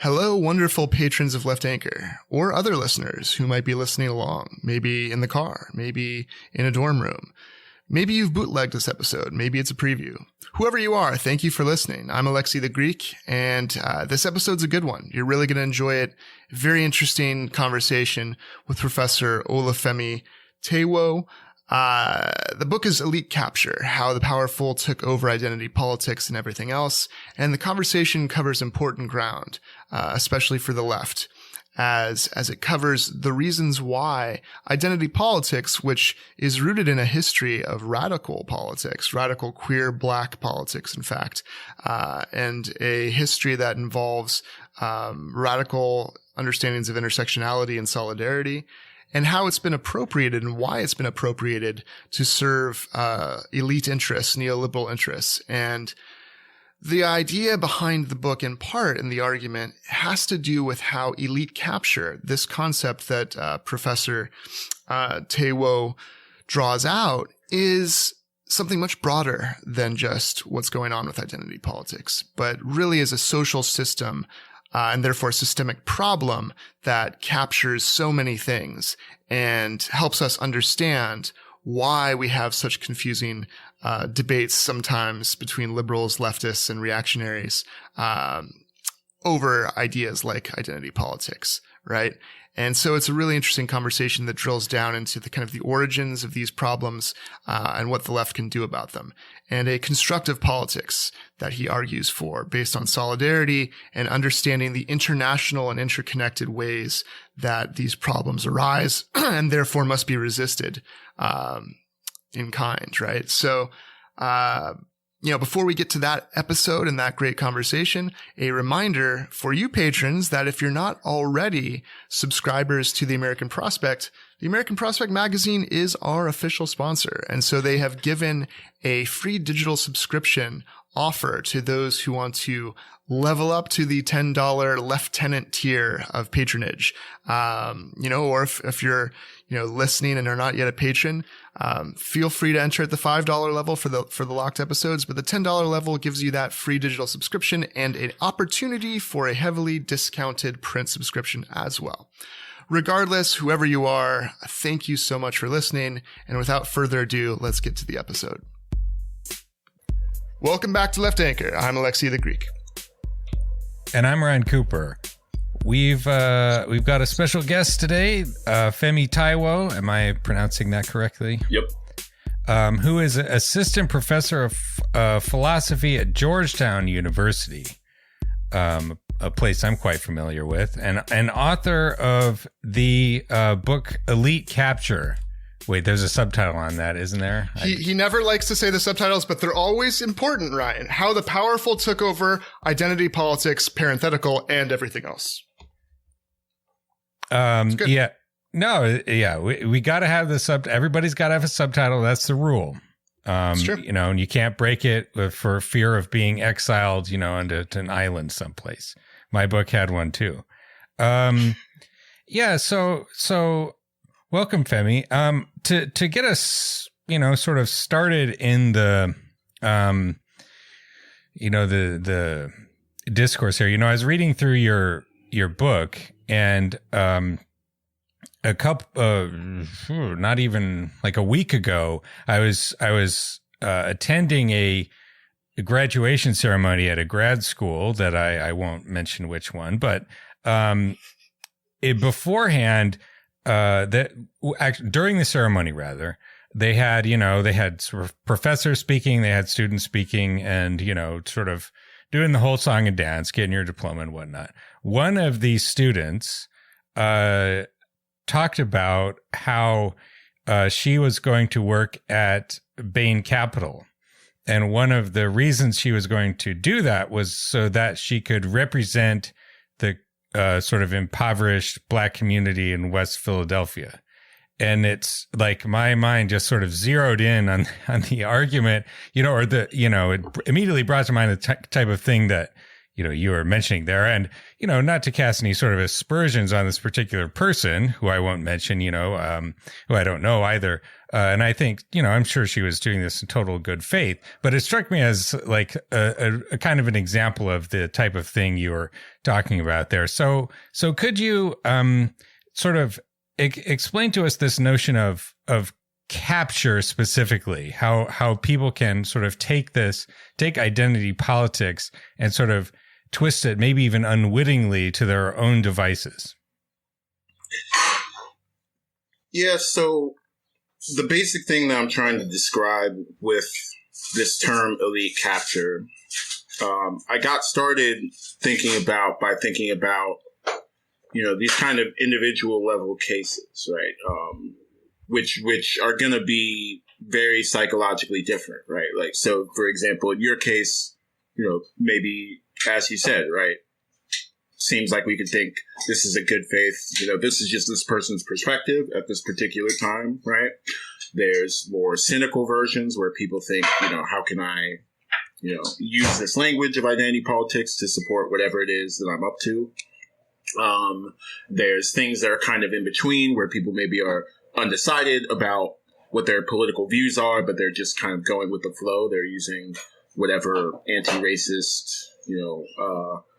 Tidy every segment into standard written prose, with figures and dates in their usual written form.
Hello, wonderful patrons of Left Anchor, or other listeners who might be listening along, maybe in the car, maybe in a dorm room. Maybe you've bootlegged this episode, maybe it's a preview. Whoever you are, thank you for listening. I'm Alexi the Greek, and this episode's a good one. You're really going to enjoy it. Very interesting conversation with Professor Olúfẹ Táíwò. The book is Elite Capture, How the Powerful Took Over Identity Politics and Everything Else, and the conversation covers important ground, especially for the left, as it covers the reasons why identity politics, which is rooted in a history of radical politics, radical queer black politics, in fact, and a history that involves radical understandings of intersectionality and solidarity, and how it's been appropriated and why it's been appropriated to serve elite interests, neoliberal interests. And the idea behind the book, in part, and the argument, has to do with how elite capture, this concept that Professor Táíwò draws out, is something much broader than just what's going on with identity politics, but really is a social system and therefore a systemic problem that captures so many things and helps us understand why we have such confusing debates sometimes between liberals, leftists, and reactionaries over ideas like identity politics, right? And so it's a really interesting conversation that drills down into the kind of the origins of these problems and what the left can do about them, and a constructive politics that he argues for based on solidarity and understanding the international and interconnected ways that these problems arise and therefore must be resisted in kind, right? So, before we get to that episode and that great conversation, a reminder for you patrons that if you're not already subscribers to the American Prospect magazine is our official sponsor. And so they have given a free digital subscription offer to those who want to level up to the $10 lieutenant tier of patronage. Or if you're, listening and are not yet a patron, feel free to enter at the $5 level for the locked episodes, but the $10 level gives you that free digital subscription and an opportunity for a heavily discounted print subscription as well. Regardless, whoever you are, thank you so much for listening. And without further ado, let's get to the episode. Welcome back to Left Anchor. I'm Alexi the Greek. And I'm Ryan Cooper. We've got a special guest today, Femi Táíwò. Am I pronouncing that correctly? Yep. Who is assistant professor of philosophy at Georgetown University, a place I'm quite familiar with, and author of the book Elite Capture. Wait, there's a subtitle on that, isn't there? He never likes to say the subtitles, but they're always important, Ryan. How the Powerful Took Over Identity Politics, parenthetical, and Everything Else. Yeah. No, yeah. We got to have the everybody's got to have a subtitle. That's the rule. It's true. And you can't break it for fear of being exiled, onto an island someplace. My book had one too. Yeah. So welcome, Femi. To get us, sort of started in the, the discourse here. I was reading through your book, and a couple, not even like a week ago, I was attending a graduation ceremony at a grad school that I won't mention which one, but beforehand. During the ceremony, rather, they had sort of professors speaking, they had students speaking, and, sort of doing the whole song and dance, getting your diploma and whatnot. One of these students, talked about how, she was going to work at Bain Capital. And one of the reasons she was going to do that was so that she could represent the sort of impoverished black community in West Philadelphia. And it's like my mind just sort of zeroed in on the argument, it immediately brought to mind the type of thing that, you were mentioning there. And, not to cast any sort of aspersions on this particular person who I won't mention, who I don't know either. And I think, I'm sure she was doing this in total good faith, but it struck me as like a kind of an example of the type of thing you were talking about there. So could you, sort of explain to us this notion of capture specifically, how people can sort of take identity politics and sort of twist it, maybe even unwittingly, to their own devices? Yeah, so the basic thing that I'm trying to describe with this term elite capture, I got started thinking about these kind of individual level cases, right? Which are going to be very psychologically different, right? Like, so for example, in your case, maybe, as you said, right, seems like we could think this is a good faith, this is just this person's perspective at this particular time, right? There's more cynical versions where people think, how can I, use this language of identity politics to support whatever it is that I'm up to? There's things that are kind of in between where people maybe are undecided about what their political views are, but they're just kind of going with the flow. They're using whatever anti-racist,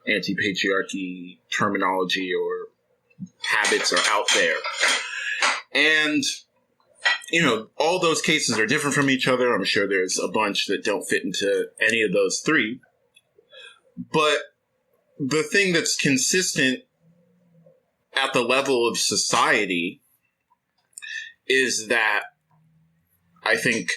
anti-patriarchy terminology or habits are out there. And, all those cases are different from each other. I'm sure there's a bunch that don't fit into any of those three. But the thing that's consistent at the level of society is that I think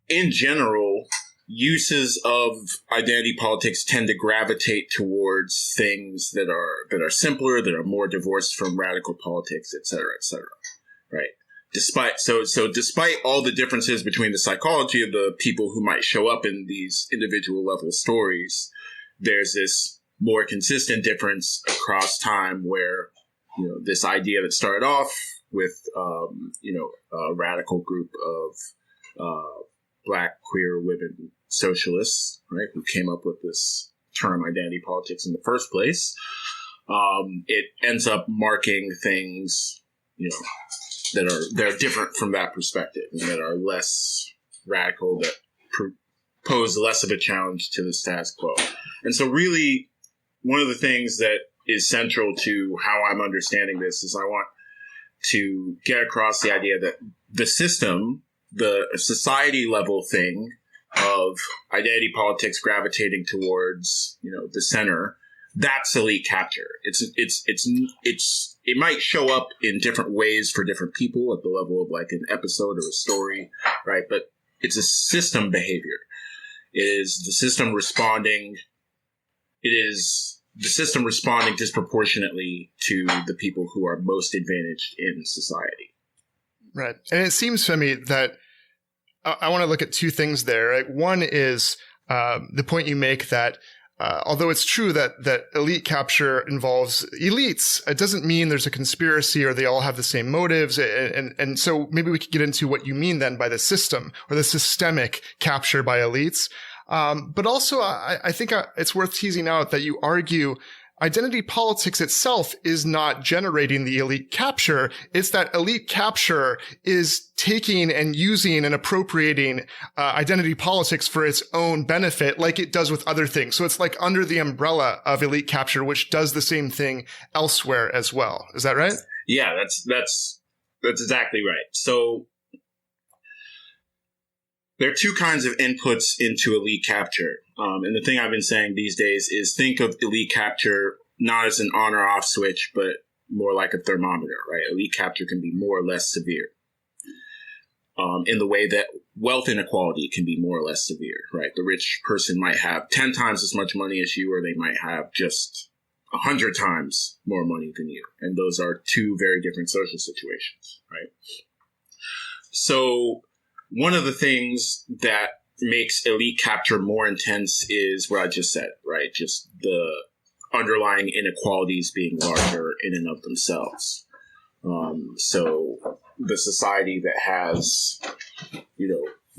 in general, uses of identity politics tend to gravitate towards things that are simpler, that are more divorced from radical politics, et cetera, right? Despite all the differences between the psychology of the people who might show up in these individual level stories, there's this more consistent difference across time where, this idea that started off with, a radical group of Black queer women socialists, right, who came up with this term identity politics in the first place. It ends up marking things, that are different from that perspective and that are less radical, that pose less of a challenge to the status quo. And so really, one of the things that is central to how I'm understanding this is I want to get across the idea that the system, the society level thing of identity politics gravitating towards, the center, that's elite capture. It might show up in different ways for different people at the level of like an episode or a story, right? But it's a system behavior. It is the system responding disproportionately to the people who are most advantaged in society. Right. And it seems to me that I want to look at two things there. Right? One is the point you make that although it's true that elite capture involves elites, it doesn't mean there's a conspiracy or they all have the same motives. And so maybe we could get into what you mean then by the system or the systemic capture by elites. But also, I think it's worth teasing out that you argue identity politics itself is not generating the elite capture. It's that elite capture is taking and using and appropriating identity politics for its own benefit, like it does with other things. So it's like under the umbrella of elite capture, which does the same thing elsewhere as well. Is that right? Yeah, that's exactly right. So there are two kinds of inputs into elite capture. And the thing I've been saying these days is think of elite capture not as an on or off switch, but more like a thermometer, right? Elite capture can be more or less severe in the way that wealth inequality can be more or less severe, right? The rich person might have 10 times as much money as you, or they might have just 100 times more money than you. And those are two very different social situations, right? So one of the things that makes elite capture more intense is what I just said, right? Just the underlying inequalities being larger in and of themselves. So the society that has,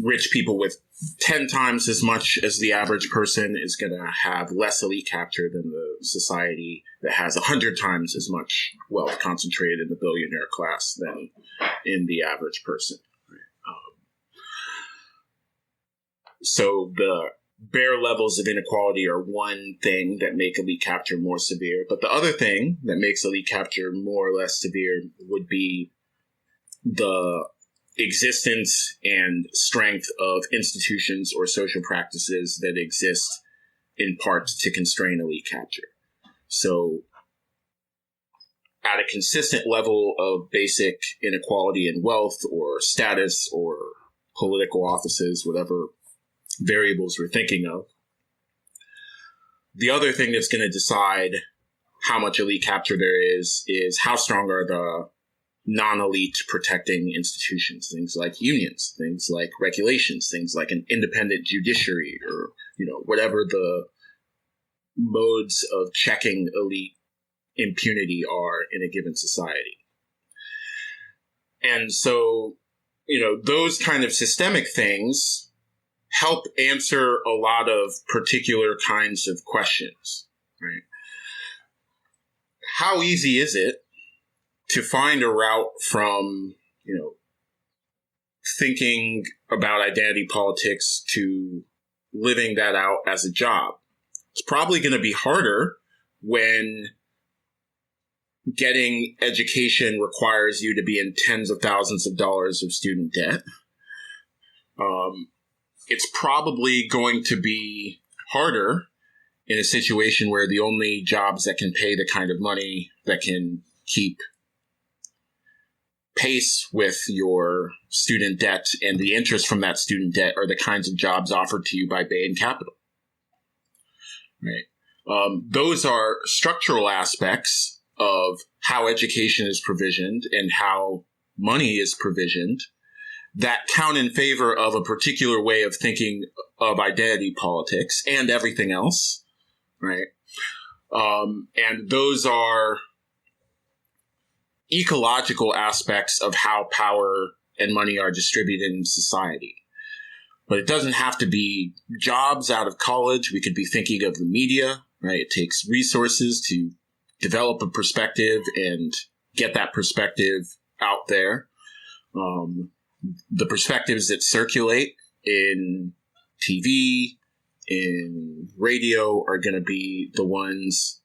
rich people with 10 times as much as the average person is going to have less elite capture than the society that has 100 times as much wealth concentrated in the billionaire class than in the average person. So the bare levels of inequality are one thing that make elite capture more severe. But the other thing that makes elite capture more or less severe would be the existence and strength of institutions or social practices that exist in part to constrain elite capture. So at a consistent level of basic inequality in wealth or status or political offices, whatever variables we're thinking of, the other thing that's going to decide how much elite capture there is how strong are the non-elite protecting institutions, things like unions, things like regulations, things like an independent judiciary, or, whatever the modes of checking elite impunity are in a given society. And so, those kind of systemic things help answer a lot of particular kinds of questions, right? How easy is it to find a route from, thinking about identity politics to living that out as a job? It's probably going to be harder when getting education requires you to be in tens of thousands of dollars of student debt. It's probably going to be harder in a situation where the only jobs that can pay the kind of money that can keep pace with your student debt and the interest from that student debt are the kinds of jobs offered to you by Bain Capital. Right? Those are structural aspects of how education is provisioned and how money is provisioned that count in favor of a particular way of thinking of identity politics and everything else, right? And those are ecological aspects of how power and money are distributed in society. But it doesn't have to be jobs out of college. We could be thinking of the media, right? It takes resources to develop a perspective and get that perspective out there. The perspectives that circulate in TV, in radio, are going to be the ones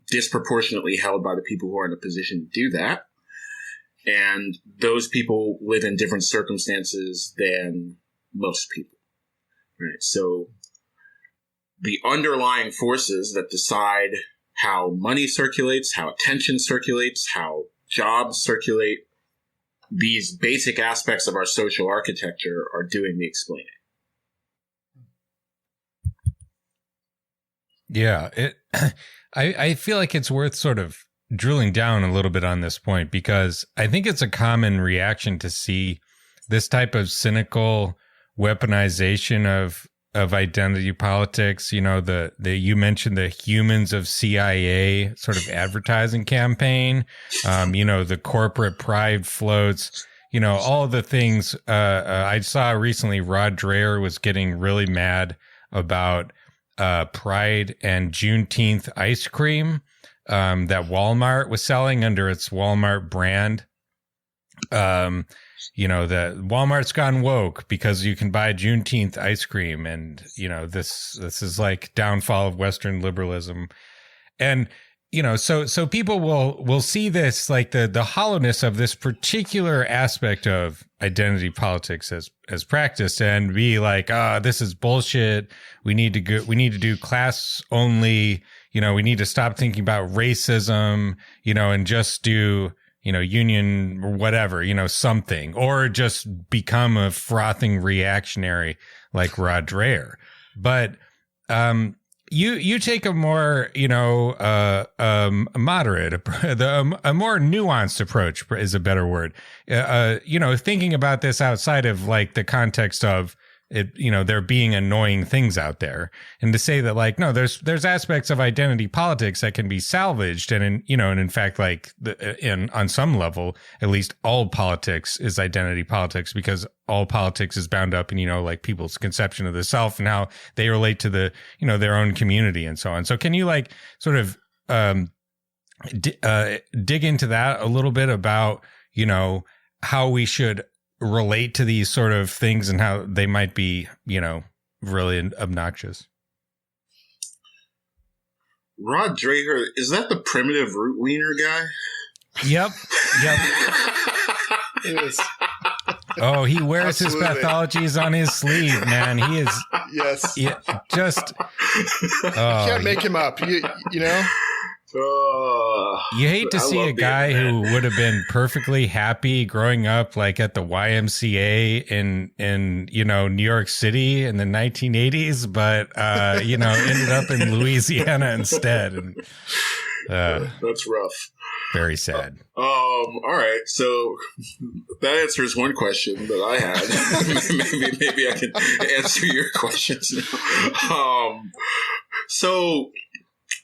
disproportionately held by the people who are in a position to do that. And those people live in different circumstances than most people, right? So the underlying forces that decide how money circulates, how attention circulates, how jobs circulate, these basic aspects of our social architecture are doing the explaining. Yeah, I feel like it's worth sort of drilling down a little bit on this point, because I think it's a common reaction to see this type of cynical weaponization of identity politics. You mentioned the Humans of CIA sort of advertising campaign, the corporate pride floats, all the things. I saw recently Rod Dreher was getting really mad about Pride and Juneteenth ice cream that Walmart was selling under its Walmart brand. That Walmart's gone woke because you can buy Juneteenth ice cream, and this is like downfall of Western liberalism. And so people will see this, like the hollowness of this particular aspect of identity politics as practiced, and be like, this is bullshit. We need to do class only. We need to stop thinking about racism. And just do union or whatever, something, or just become a frothing reactionary like Rod Dreher. But you take a more, moderate, a more nuanced approach is a better word. Thinking about this outside of like the context of there being annoying things out there, and to say that like, no, there's aspects of identity politics that can be salvaged. And in fact, like on some level, at least all politics is identity politics, because all politics is bound up in, like people's conception of the self and how they relate to the, their own community and so on. So can you like sort of, dig into that a little bit about, how we should relate to these sort of things and how they might be, really obnoxious? Rod Dreher, is that the primitive root wiener guy? Yep. It is. Oh, he wears Absolutely. his pathologies on his sleeve, man. He is. Yes. Yeah, just. You can't make him up. You know? You hate to see a guy who would have been perfectly happy growing up like at the YMCA in New York City in the 1980s, but ended up in Louisiana instead. And that's rough. Very sad. All right, so that answers one question that I had. maybe I can answer your questions now. So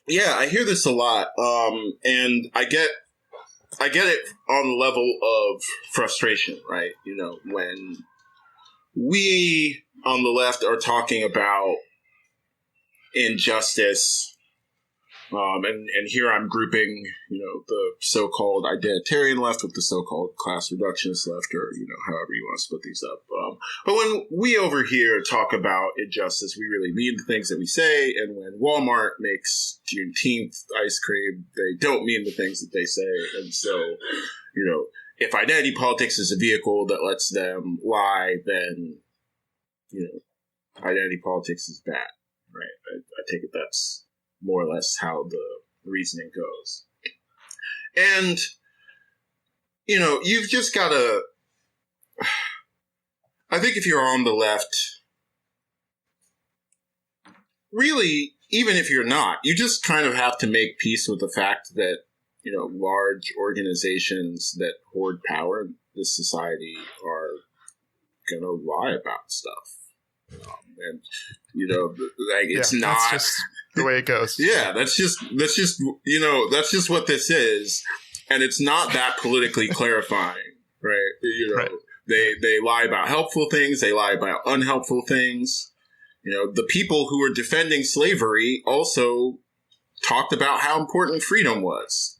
yeah, I hear this a lot, and I get it on the level of frustration, right? When we on the left are talking about injustice. And here I'm grouping, the so-called identitarian left with the so-called class reductionist left, or, however you want to split these up. But when we over here talk about injustice, we really mean the things that we say. And when Walmart makes Juneteenth ice cream, they don't mean the things that they say. And so, if identity politics is a vehicle that lets them lie, then, identity politics is bad, right? I take it that's more or less how the reasoning goes. And, you've just got to, I think if you're on the left, really, even if you're not, you just kind of have to make peace with the fact that, large organizations that hoard power in this society are going to lie about stuff. And it's not that's just the way it goes. Yeah, that's just what this is, and it's not that politically clarifying, right? Right. They lie about helpful things, they lie about unhelpful things. The people who were defending slavery also talked about how important freedom was,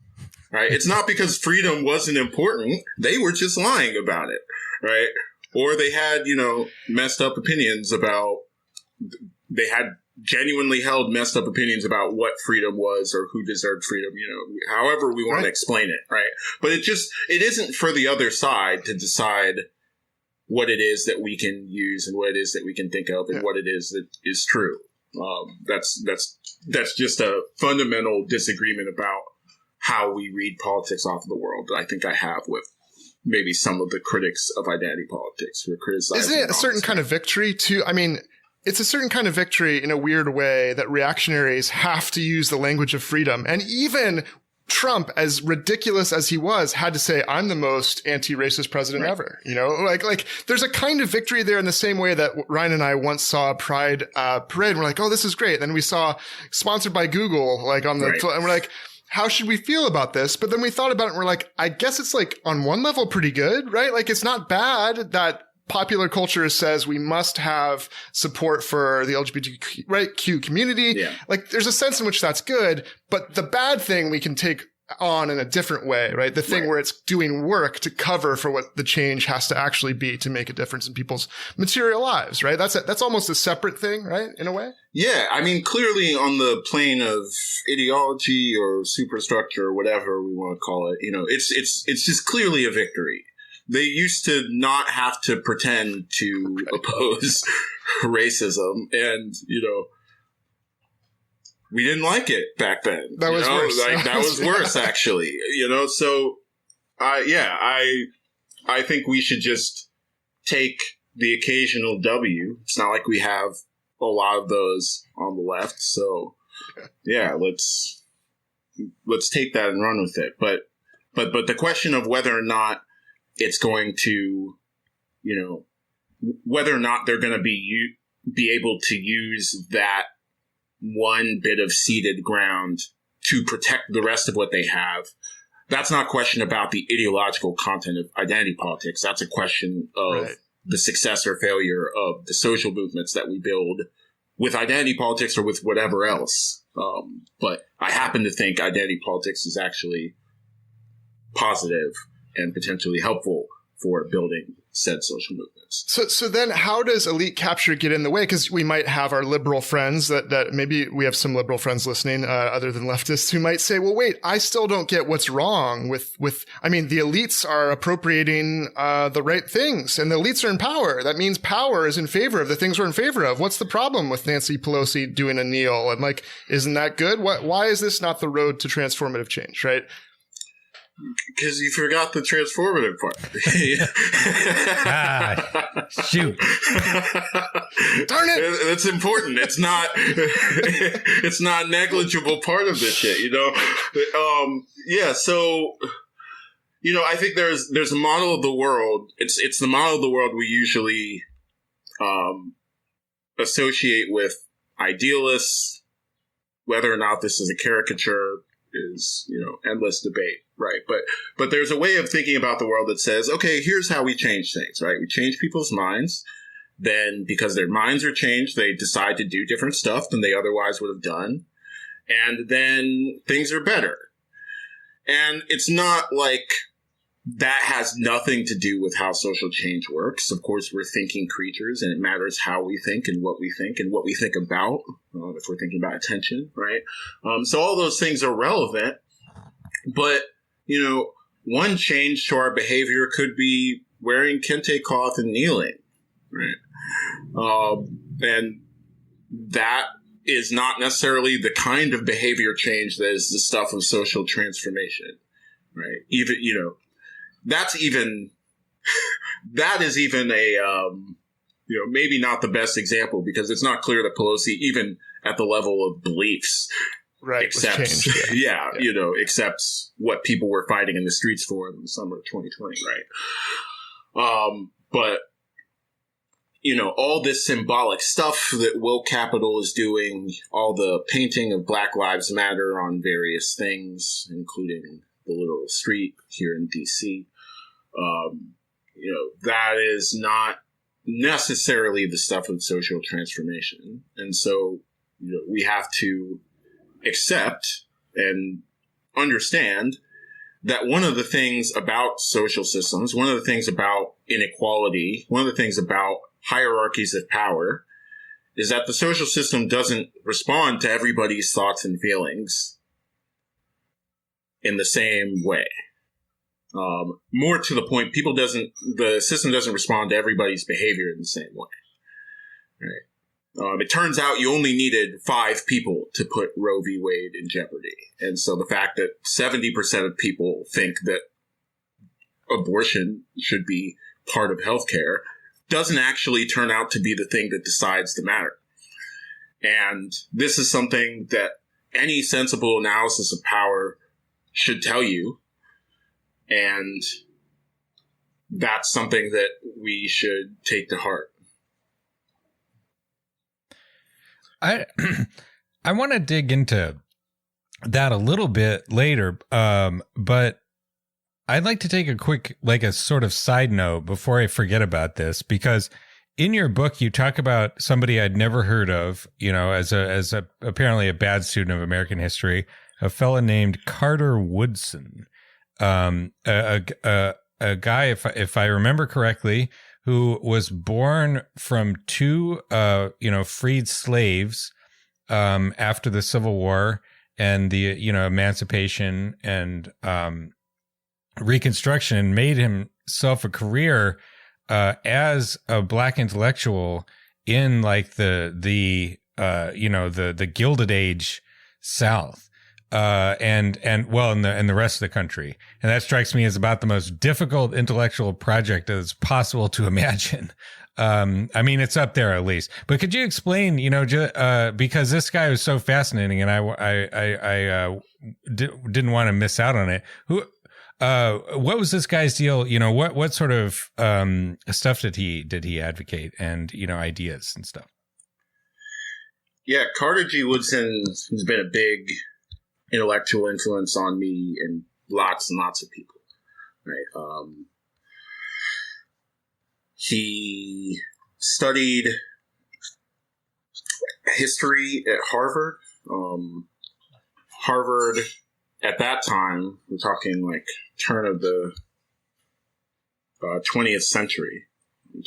right? It's not because freedom wasn't important; they were just lying about it, right? Or they had, messed up opinions about, they had genuinely held messed up opinions about what freedom was or who deserved freedom, however we want to explain it, right? But it isn't for the other side to decide what it is that we can use and what it is that we can think of and what it is that is true. That's just a fundamental disagreement about how we read politics off of the world that I think I have with maybe some of the critics of identity politics who are criticizing. Isn't it a certain kind of victory too? I mean, it's a certain kind of victory in a weird way that reactionaries have to use the language of freedom. And even Trump, as ridiculous as he was, had to say, I'm the most anti-racist president ever. Like there's a kind of victory there in the same way that Ryan and I once saw a Pride parade. And we're like, oh, this is great. Then we saw sponsored by Google, like on the, and we're like, how should we feel about this? But then we thought about it and we're like, I guess it's like on one level pretty good, right? Like it's not bad that popular culture says we must have support for the LGBTQ community. Yeah. Like there's a sense in which that's good, but the bad thing we can take on in a different way, right? The thing where it's doing work to cover for what the change has to actually be to make a difference in people's material lives, right? That's almost a separate thing, right? In a way. Yeah. I mean, clearly on the plane of ideology or superstructure or whatever we want to call it, it's just clearly a victory. They used to not have to pretend to oppose racism, and we didn't like it back then. That was worse. That was worse, actually. So I think we should just take the occasional W. It's not like we have a lot of those on the left, so yeah, let's take that and run with it. But the question of whether or not it's going to, whether or not they're going to be able to use that one bit of ceded ground to protect the rest of what they have. That's not a question about the ideological content of identity politics. That's a question of the success or failure of the social movements that we build with identity politics or with whatever else. But I happen to think identity politics is actually positive and potentially helpful for building said social movements. So then how does elite capture get in the way? Because we might have our liberal friends that maybe we have some liberal friends listening, other than leftists, who might say, well, wait, I still don't get what's wrong with, I mean, the elites are appropriating, the right things, and the elites are in power. That means power is in favor of the things we're in favor of. What's the problem with Nancy Pelosi doing a kneel? And like, isn't that good? Why is this not the road to transformative change, right? Because you forgot the transformative part. Shoot. Darn it. It's important. It's not it's not a negligible part of this shit, you know? So, you know, I think there's a model of the world. It's the model of the world we usually associate with idealists. Whether or not this is a caricature is, you know, endless debate, right? But there's a way of thinking about the world that says, okay, here's how we change things, right? We change people's minds. Then because their minds are changed, they decide to do different stuff than they otherwise would have done. And then things are better. And it's not like that has nothing to do with how social change works. Of course, we're thinking creatures, and it matters how we think and what we think about, if we're thinking about attention, right? So all those things are relevant. But, you know, one change to our behavior could be wearing kente cloth and kneeling, right? And that is not necessarily the kind of behavior change that is the stuff of social transformation, right? Even, you know, that is even a, you know, maybe not the best example, because it's not clear that Pelosi, even at the level of beliefs, accepts, you know, accepts what people were fighting in the streets for in the summer of 2020, right? But, you know, all this symbolic stuff that woke capital is doing, all the painting of Black Lives Matter on various things, including the literal street here in DC, you know, that is not necessarily the stuff of social transformation. And so, you know, we have to accept and understand that one of the things about social systems, one of the things about inequality, one of the things about hierarchies of power is that the social system doesn't respond to everybody's thoughts and feelings in the same way. More to the point, the system doesn't respond to everybody's behavior in the same way. Right? It turns out you only needed 5 people to put Roe v. Wade in jeopardy. And so the fact that 70% of people think that abortion should be part of healthcare doesn't actually turn out to be the thing that decides the matter. And this is something that any sensible analysis of power should tell you. And that's something that we should take to heart. I want to dig into that a little bit later, but I'd like to take a quick, like a sort of side note before I forget about this, because in your book you talk about somebody I'd never heard of, you know, as a apparently a bad student of American history, a fella named Carter Woodson. A guy, if I remember correctly, who was born from 2, freed slaves, after the Civil War and the, you know, emancipation and, Reconstruction, and made himself a career, as a Black intellectual in like the Gilded Age South. And the rest of the country. And that strikes me as about the most difficult intellectual project that's possible to imagine. I mean, it's up there at least, but could you explain, you know, because this guy was so fascinating and I didn't want to miss out on it. What was this guy's deal? What sort of stuff did he advocate, and ideas and stuff? Yeah, Carter G. Woodson has been a big intellectual influence on me and lots of people. Right. He studied history at Harvard. Harvard at that time, we're talking like turn of the 20th century,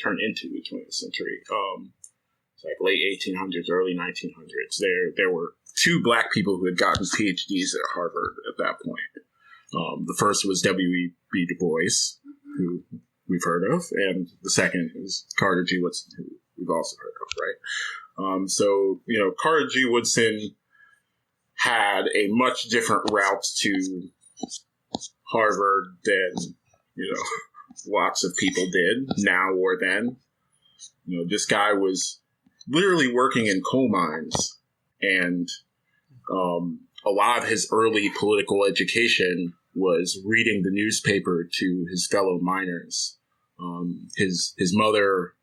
turn into the 20th century. It's like late 1800s, early 1900s. There were two black people who had gotten PhDs at Harvard at that point. The first was W.E.B. Du Bois, who we've heard of, and the second is Carter G. Woodson, who we've also heard of, right? So Carter G. Woodson had a much different route to Harvard than, lots of people did now or then. This guy was literally working in coal mines, and a lot of his early political education was reading the newspaper to his fellow miners. His mother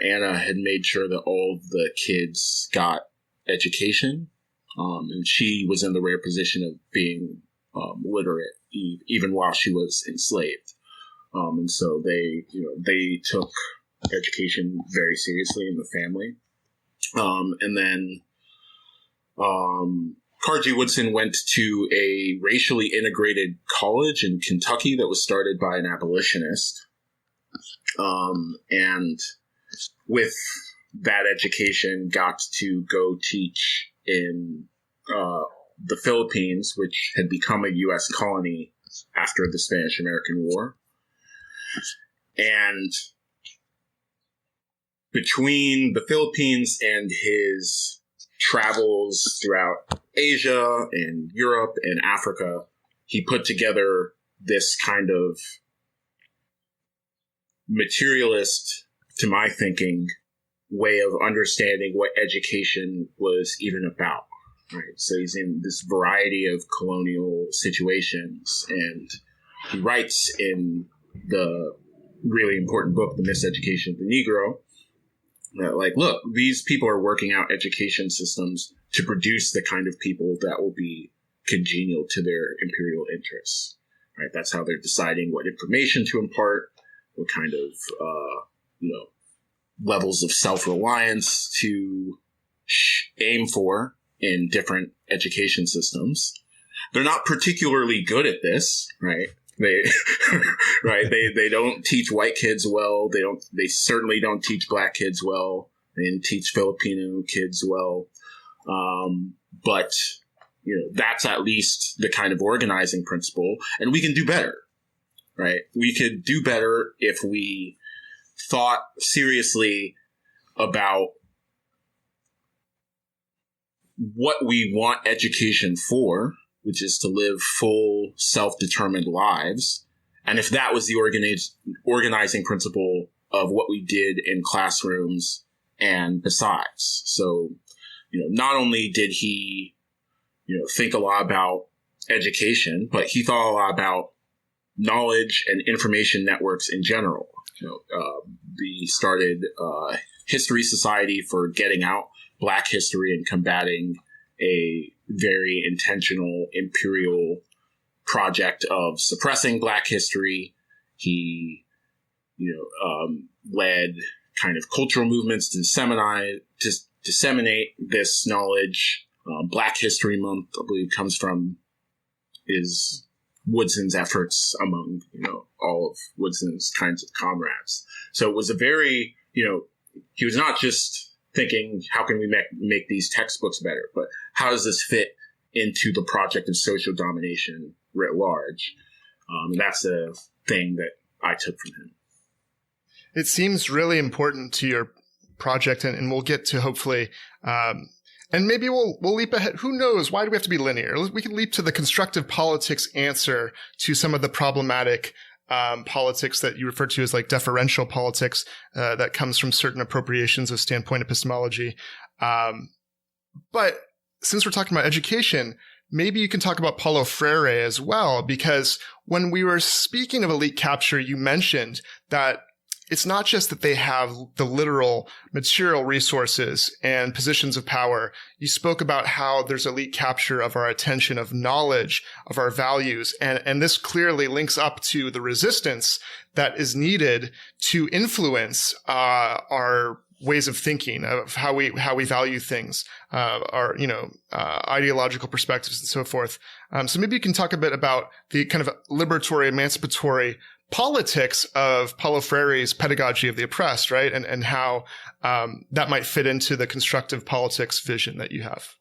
Anna had made sure that all of the kids got education, and she was in the rare position of being literate even while she was enslaved. And so they took education very seriously in the family. And then Carter G. Woodson went to a racially integrated college in Kentucky that was started by an abolitionist. And with that education, got to go teach in the Philippines, which had become a U.S. colony after the Spanish-American War. And between the Philippines and his travels throughout Asia and Europe and Africa, he put together this kind of materialist, to my thinking, way of understanding what education was even about. Right. So he's in this variety of colonial situations, and he writes in the really important book, The Miseducation of the Negro, that, like, look, these people are working out education systems to produce the kind of people that will be congenial to their imperial interests. Right. That's how they're deciding what information to impart, what kind of, levels of self-reliance to aim for in different education systems. They're not particularly good at this, right? They don't teach white kids well. They certainly don't teach black kids well. They didn't teach Filipino kids well. But that's at least the kind of organizing principle, and we can do better, right? We could do better if we thought seriously about what we want education for, which is to live full, self-determined lives. And if that was the organizing principle of what we did in classrooms and besides. So, not only did he, think a lot about education, but he thought a lot about knowledge and information networks in general. He started History Society for getting out Black history and combating a very intentional imperial project of suppressing Black history. He, led kind of cultural movements to disseminate this knowledge. Black History Month, I believe, comes from Woodson's efforts among, all of Woodson's kinds of comrades. So it was a very, he was not just thinking, how can we make these textbooks better, but how does this fit into the project of social domination writ large? And that's a thing that I took from him. It seems really important to your project, and we'll get to hopefully, and maybe we'll leap ahead. Who knows? Why do we have to be linear? We can leap to the constructive politics answer to some of the problematic politics that you refer to as like deferential politics that comes from certain appropriations of standpoint epistemology. But since we're talking about education, maybe you can talk about Paulo Freire as well, because when we were speaking of elite capture, you mentioned that it's not just that they have the literal material resources and positions of power. You spoke about how there's elite capture of our attention, of knowledge, of our values. And this clearly links up to the resistance that is needed to influence our ways of thinking, of how we value things, our ideological perspectives and so forth. So maybe you can talk a bit about the kind of liberatory, emancipatory politics of Paulo Freire's pedagogy of the oppressed, right? And how that might fit into the constructive politics vision that you have.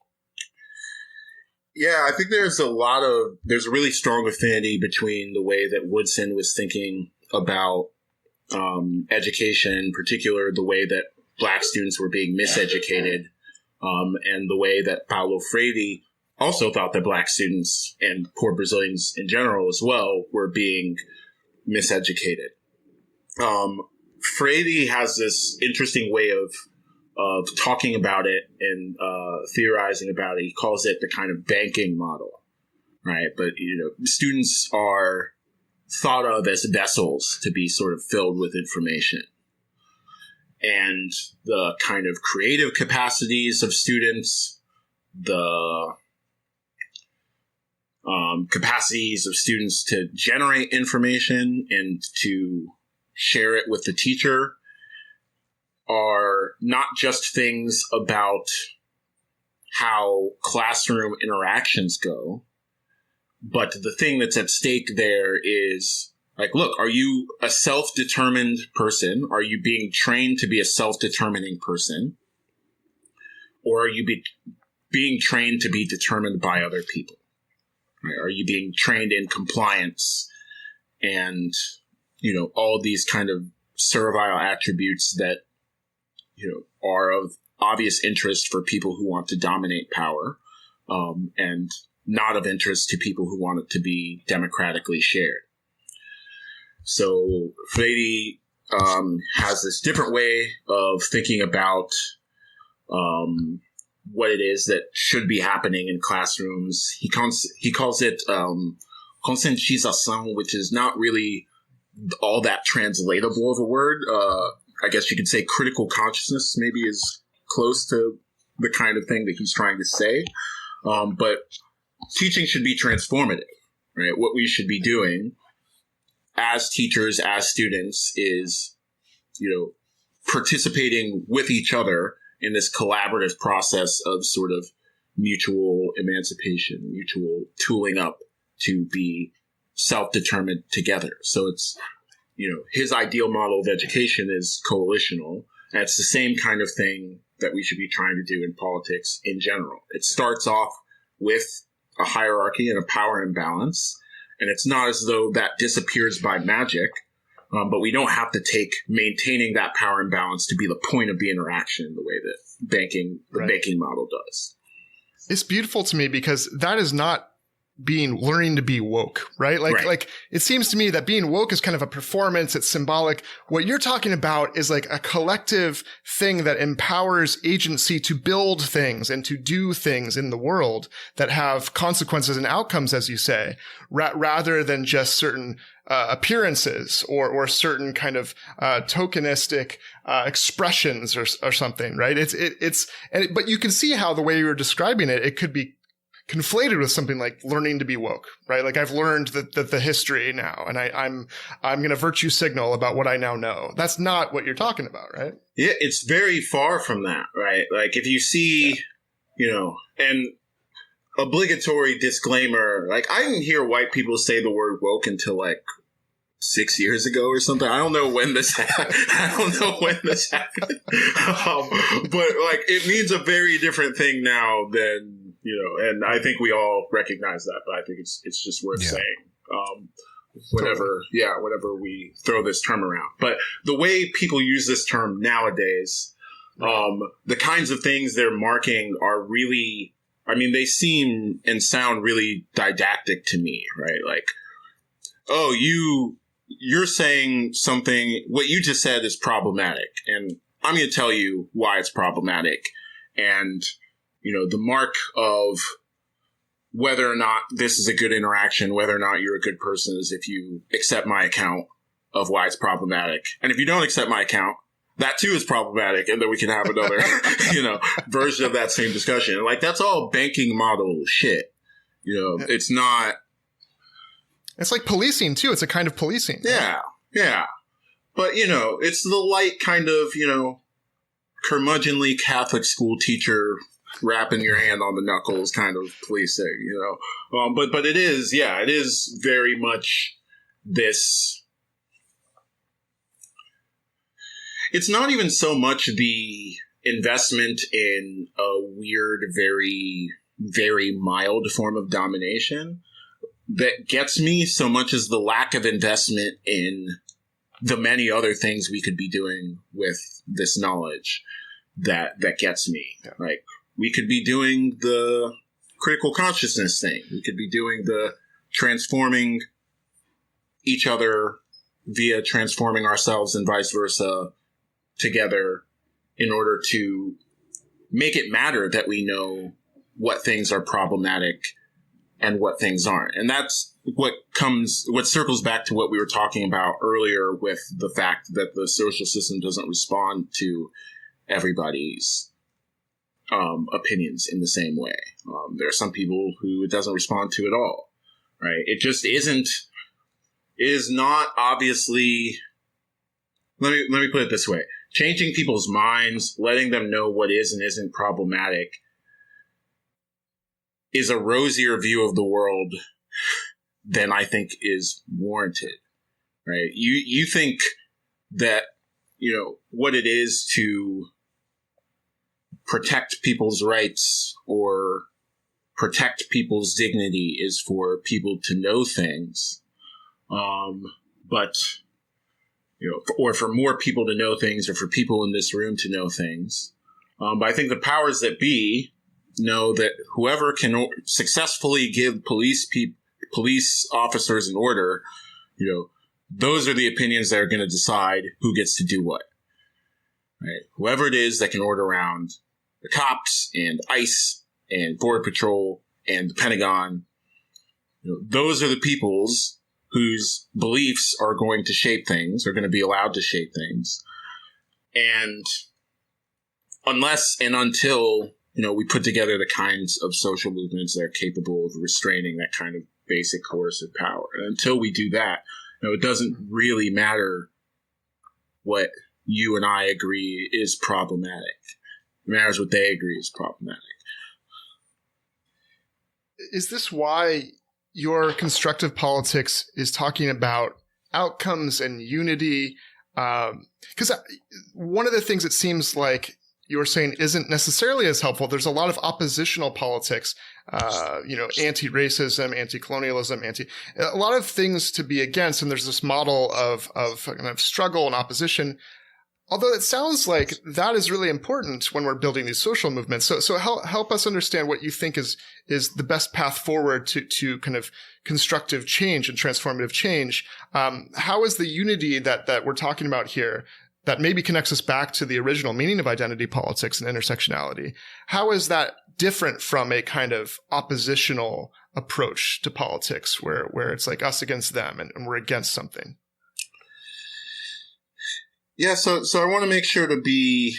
Yeah, I think there's a really strong affinity between the way that Woodson was thinking about education, in particular, the way that Black students were being miseducated, and the way that Paulo Freire also thought that Black students and poor Brazilians in general as well were being miseducated. Freire has this interesting way of talking about it and theorizing about it. He calls it the kind of banking model, right? But students are thought of as vessels to be sort of filled with information, and the kind of creative capacities of students, the capacities of students to generate information and to share it with the teacher are not just things about how classroom interactions go, but the thing that's at stake there is, like, look, are you a self-determined person? Are you being trained to be a self-determining person? Or are you being trained to be determined by other people? Right? Are you being trained in compliance and, all these kind of servile attributes that, are of obvious interest for people who want to dominate power, and not of interest to people who want it to be democratically shared. So Freire has this different way of thinking about what it is that should be happening in classrooms. He calls it conscientização, which is not really all that translatable of a word. I guess you could say critical consciousness maybe is close to the kind of thing that he's trying to say. But teaching should be transformative, right? What we should be doing as teachers, as students, is, participating with each other in this collaborative process of sort of mutual emancipation, mutual tooling up to be self-determined together. So it's, his ideal model of education is coalitional. And it's the same kind of thing that we should be trying to do in politics in general. It starts off with a hierarchy and a power imbalance. And it's not as though that disappears by magic, but we don't have to take maintaining that power imbalance to be the point of the interaction the way that the banking model does. It's beautiful to me because that is not learning to be woke, right? Like it seems to me that being woke is kind of a performance. It's symbolic. What you're talking about is like a collective thing that empowers agency to build things and to do things in the world that have consequences and outcomes, as you say, rather than just certain appearances or certain kind of tokenistic expressions or something, right? But you can see how the way you were describing it, it could be conflated with something like learning to be woke, right? Like I've learned the history now, and I'm going to virtue signal about what I now know. That's not what you're talking about, right? Yeah, it's very far from that, right? Like if you see, an obligatory disclaimer, like I didn't hear white people say the word woke until like 6 years ago or something. I don't know when this happened. But like it means a very different thing now than, and I think we all recognize that, but I think it's just worth saying. Whenever we throw this term around. But the way people use this term nowadays, the kinds of things they're marking are really, they seem and sound really didactic to me, right? Like, oh, you're saying something, what you just said is problematic, and I'm going to tell you why it's problematic. And, the mark of whether or not this is a good interaction, whether or not you're a good person, is if you accept my account of why it's problematic. And if you don't accept my account, that too is problematic. And then we can have another, version of that same discussion. Like, that's all banking model shit. It's not. It's like policing too. It's a kind of policing. Yeah. Yeah. But, it's the light kind of, curmudgeonly Catholic school teacher wrapping your hand on the knuckles kind of policing, but it is very much this. It's not even so much the investment in a weird, very, very mild form of domination that gets me so much as the lack of investment in the many other things we could be doing with this knowledge that gets me. Yeah. Like, we could be doing the critical consciousness thing. We could be doing the transforming each other via transforming ourselves and vice versa together in order to make it matter that we know what things are problematic and what things aren't. And that's what circles back to what we were talking about earlier with the fact that the social system doesn't respond to everybody's opinions in the same way. There are some people who it doesn't respond to at all, right? It just is not obviously, let me put it this way. Changing people's minds, letting them know what is and isn't problematic is a rosier view of the world than I think is warranted, right? You think that, what it is to protect people's rights or protect people's dignity is for people to know things, but or for more people to know things, or for people in this room to know things. But I think the powers that be know that whoever can successfully give police officers an order, those are the opinions that are going to decide who gets to do what. Right? Whoever it is that can order around the cops and ICE and Border Patrol and the Pentagon, those are the peoples whose beliefs are going to shape things, are going to be allowed to shape things. And unless and until, we put together the kinds of social movements that are capable of restraining that kind of basic coercive power. And until we do that, it doesn't really matter what you and I agree is problematic. It matters what they agree is problematic. Is this why your constructive politics is talking about outcomes and unity? Because one of the things it seems like you were saying isn't necessarily as helpful. There's a lot of oppositional politics, anti-racism, anti-colonialism, a lot of things to be against. And there's this model of kind of struggle and opposition. Although it sounds like that is really important when we're building these social movements. So help us understand what you think is the best path forward to kind of constructive change and transformative change. How is the unity that we're talking about here, that maybe connects us back to the original meaning of identity politics and intersectionality, how is that different from a kind of oppositional approach to politics where it's like us against them and we're against something? Yeah, so I want to make sure to be,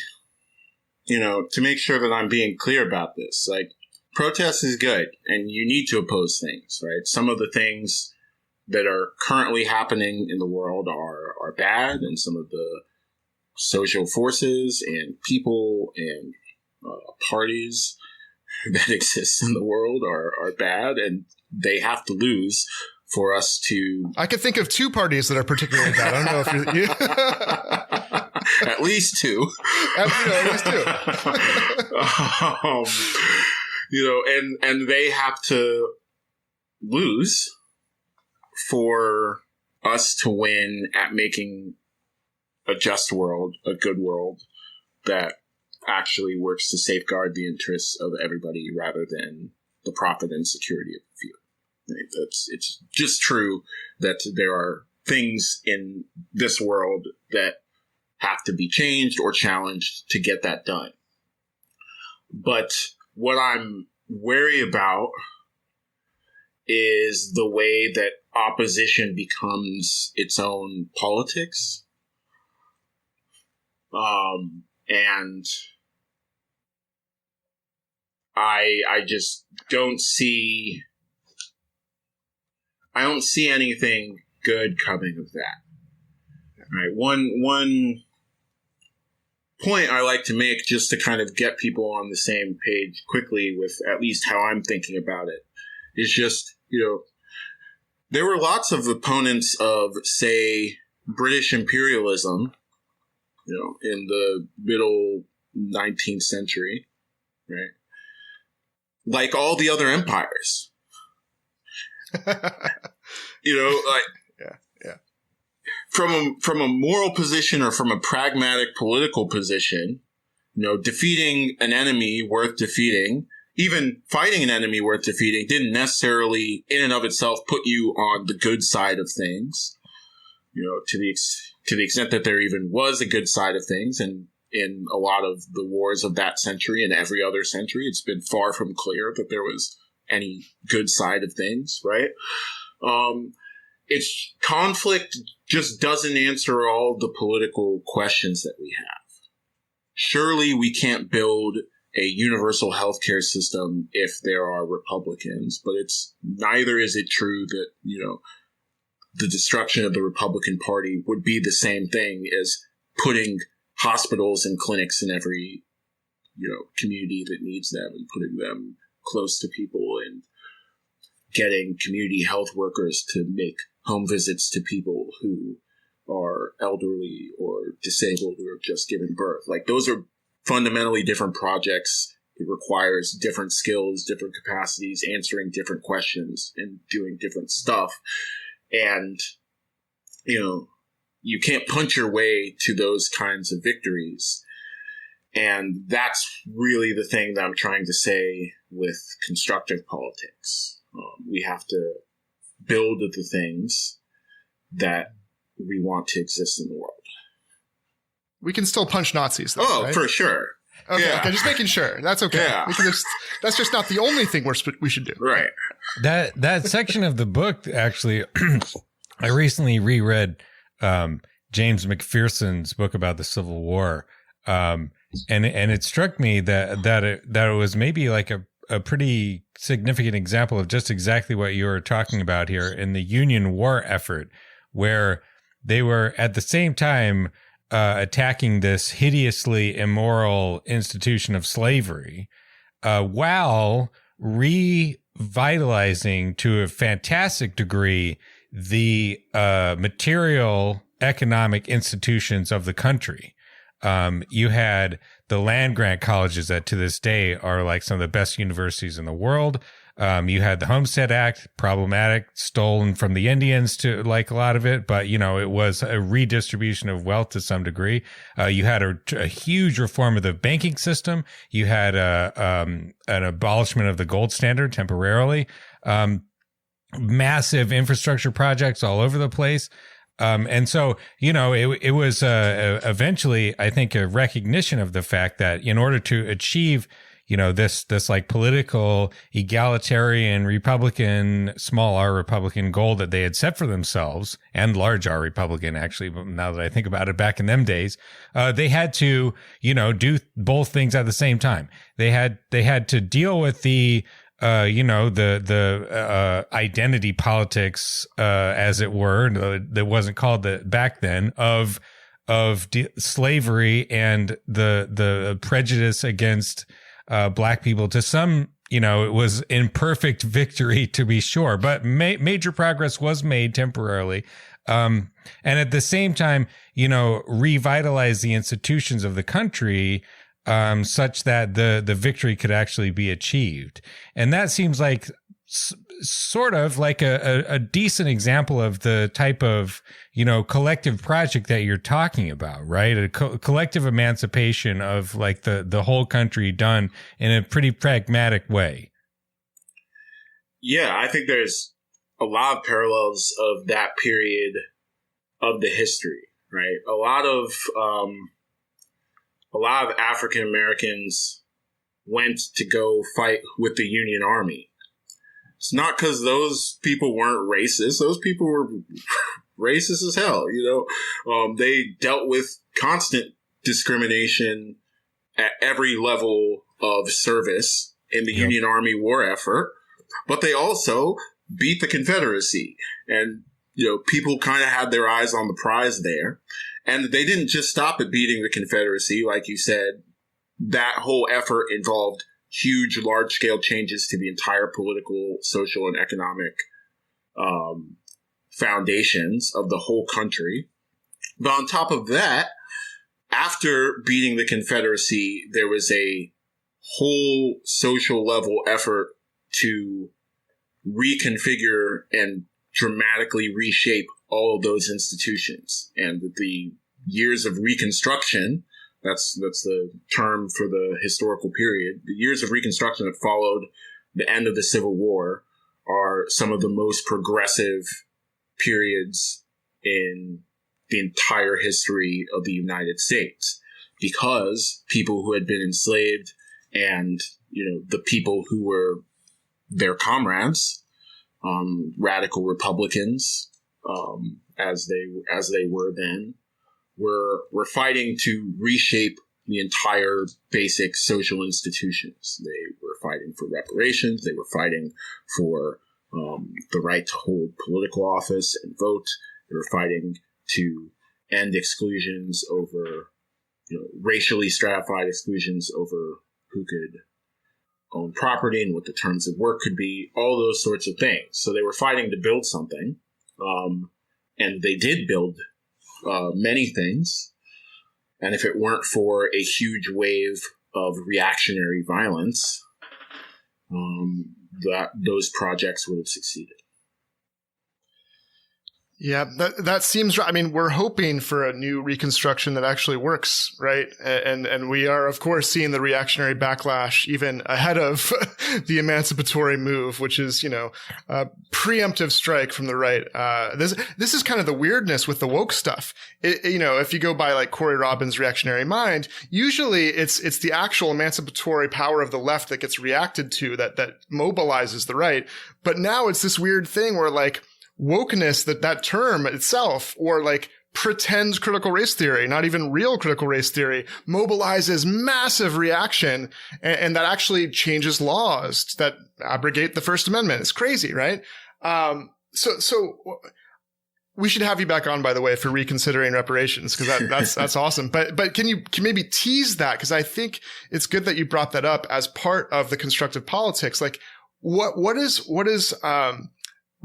to make sure that I'm being clear about this. Like, protest is good, and you need to oppose things, right? Some of the things that are currently happening in the world are bad, and some of the social forces and people and parties that exist in the world are bad, and they have to lose for us to... I could think of two parties that are particularly bad. I don't know if you... At least two. At least two. And they have to lose for us to win at making a just world, a good world that actually works to safeguard the interests of everybody rather than the profit and security of the few. It's just true that there are things in this world that have to be changed or challenged to get that done. But what I'm wary about is the way that opposition becomes its own politics. And I just don't see anything good coming of that. All right. One point I like to make, just to kind of get people on the same page quickly with at least how I'm thinking about it, is just, there were lots of opponents of, say, British imperialism, in the middle 19th century, right? Like all the other empires. Yeah. From a moral position or from a pragmatic political position, defeating an enemy worth defeating, even fighting an enemy worth defeating, didn't necessarily in and of itself put you on the good side of things. To the extent that there even was a good side of things, and in a lot of the wars of that century and every other century, it's been far from clear that there was any good side of things, right? It's conflict just doesn't answer all the political questions that we have. Surely we can't build a universal healthcare system if there are Republicans, but neither is it true that, the destruction of the Republican Party would be the same thing as putting hospitals and clinics in every, community that needs them, and putting them close to people, and getting community health workers to make home visits to people who are elderly or disabled or have just given birth. Like, those are fundamentally different projects. It requires different skills, different capacities, answering different questions, and doing different stuff. And, you can't punch your way to those kinds of victories. And that's really the thing that I'm trying to say with constructive politics. We have to build the things that we want to exist in the world. We can still punch Nazis, though, right? For sure. Okay, Yeah. okay, just making sure. That's okay. Yeah. That's just not the only thing we should do. Right. That section of the book, actually, I recently reread James McPherson's book about the Civil War, and it struck me that it was maybe like a pretty significant example of just exactly what you were talking about here in the Union War effort, where they were at the same time attacking this hideously immoral institution of slavery, while revitalizing to a fantastic degree the material economic institutions of the country. You had the land grant colleges that to this day are like some of the best universities in the world. You had the Homestead Act, problematic, stolen from the Indians to like a lot of it, but it was a redistribution of wealth to some degree. You had a huge reform of the banking system. You had an abolishment of the gold standard temporarily. Massive infrastructure projects all over the place. And so, it was eventually, I think, a recognition of the fact that in order to achieve, this like political, egalitarian, Republican, small r Republican goal that they had set for themselves, and large r Republican, actually, now that I think about it, back in them days, they had to, do both things at the same time. They had to deal with the identity politics, as it were, that wasn't called that back then, of slavery and the prejudice against black people. To some, it was imperfect victory, to be sure, but major progress was made temporarily. And at the same time, revitalize the institutions of the country, such that the victory could actually be achieved. And that seems like sort of like a decent example of the type of, collective project that you're talking about, right? A collective emancipation of like the whole country done in a pretty pragmatic way. Yeah, I think there's a lot of parallels of that period of the history, right? A lot of African Americans went to go fight with the Union Army. It's not because those people weren't racist. Those people were racist as hell, They dealt with constant discrimination at every level of service in the Union Army war effort, but they also beat the Confederacy. And, people kind of had their eyes on the prize there. And they didn't just stop at beating the Confederacy. Like you said, that whole effort involved huge, large-scale changes to the entire political, social, and economic foundations of the whole country. But on top of that, after beating the Confederacy, there was a whole social level effort to reconfigure and dramatically reshape all of those institutions. And the years of Reconstruction, that's the term for the historical period, the years of Reconstruction that followed the end of the Civil War are some of the most progressive periods in the entire history of the United States, because people who had been enslaved and, the people who were their comrades, radical Republicans, as they were then, were fighting to reshape the entire basic social institutions. They were fighting for reparations. They were fighting for the right to hold political office and vote. They were fighting to end exclusions over, racially stratified exclusions over who could own property and what the terms of work could be, all those sorts of things. So they were fighting to build something, and they did build many things. And if it weren't for a huge wave of reactionary violence, those projects would have succeeded. Yeah, that seems right. I mean, we're hoping for a new Reconstruction that actually works, right? And we are, of course, seeing the reactionary backlash even ahead of the emancipatory move, which is, a preemptive strike from the right. This is kind of the weirdness with the woke stuff. If you go by like Corey Robin's Reactionary Mind, usually it's the actual emancipatory power of the left that gets reacted to, that mobilizes the right. But now it's this weird thing where like, wokeness, that term itself, or like pretend critical race theory, not even real critical race theory, mobilizes massive reaction, and that actually changes laws that abrogate the First Amendment. It's crazy, right? So we should have you back on, by the way, for reconsidering reparations, because that's awesome. But can you maybe tease that? Because I think it's good that you brought that up as part of the constructive politics. Like, what is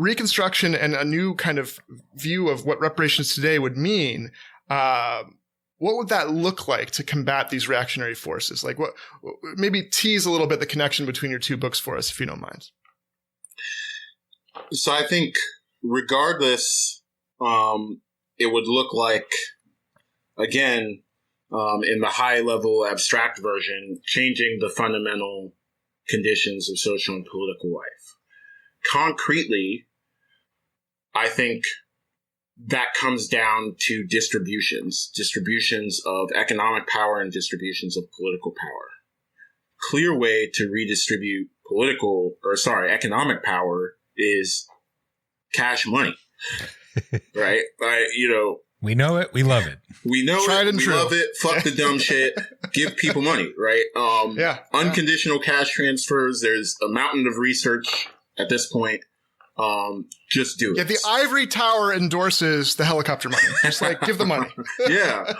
Reconstruction and a new kind of view of what reparations today would mean? What would that look like to combat these reactionary forces? Like, maybe tease a little bit the connection between your two books for us, if you don't mind. So I think regardless, it would look like, again, in the high level abstract version, changing the fundamental conditions of social and political life. Concretely, I think that comes down to distributions of economic power and distributions of political power. Clear way to redistribute economic power is cash money, right? We know it. We love it. We know it. We love it. Fuck the dumb shit. Give people money, right? Unconditional cash transfers. There's a mountain of research at this point. Just do it. Yeah, the ivory tower endorses the helicopter money. Just like, give the money. Yeah.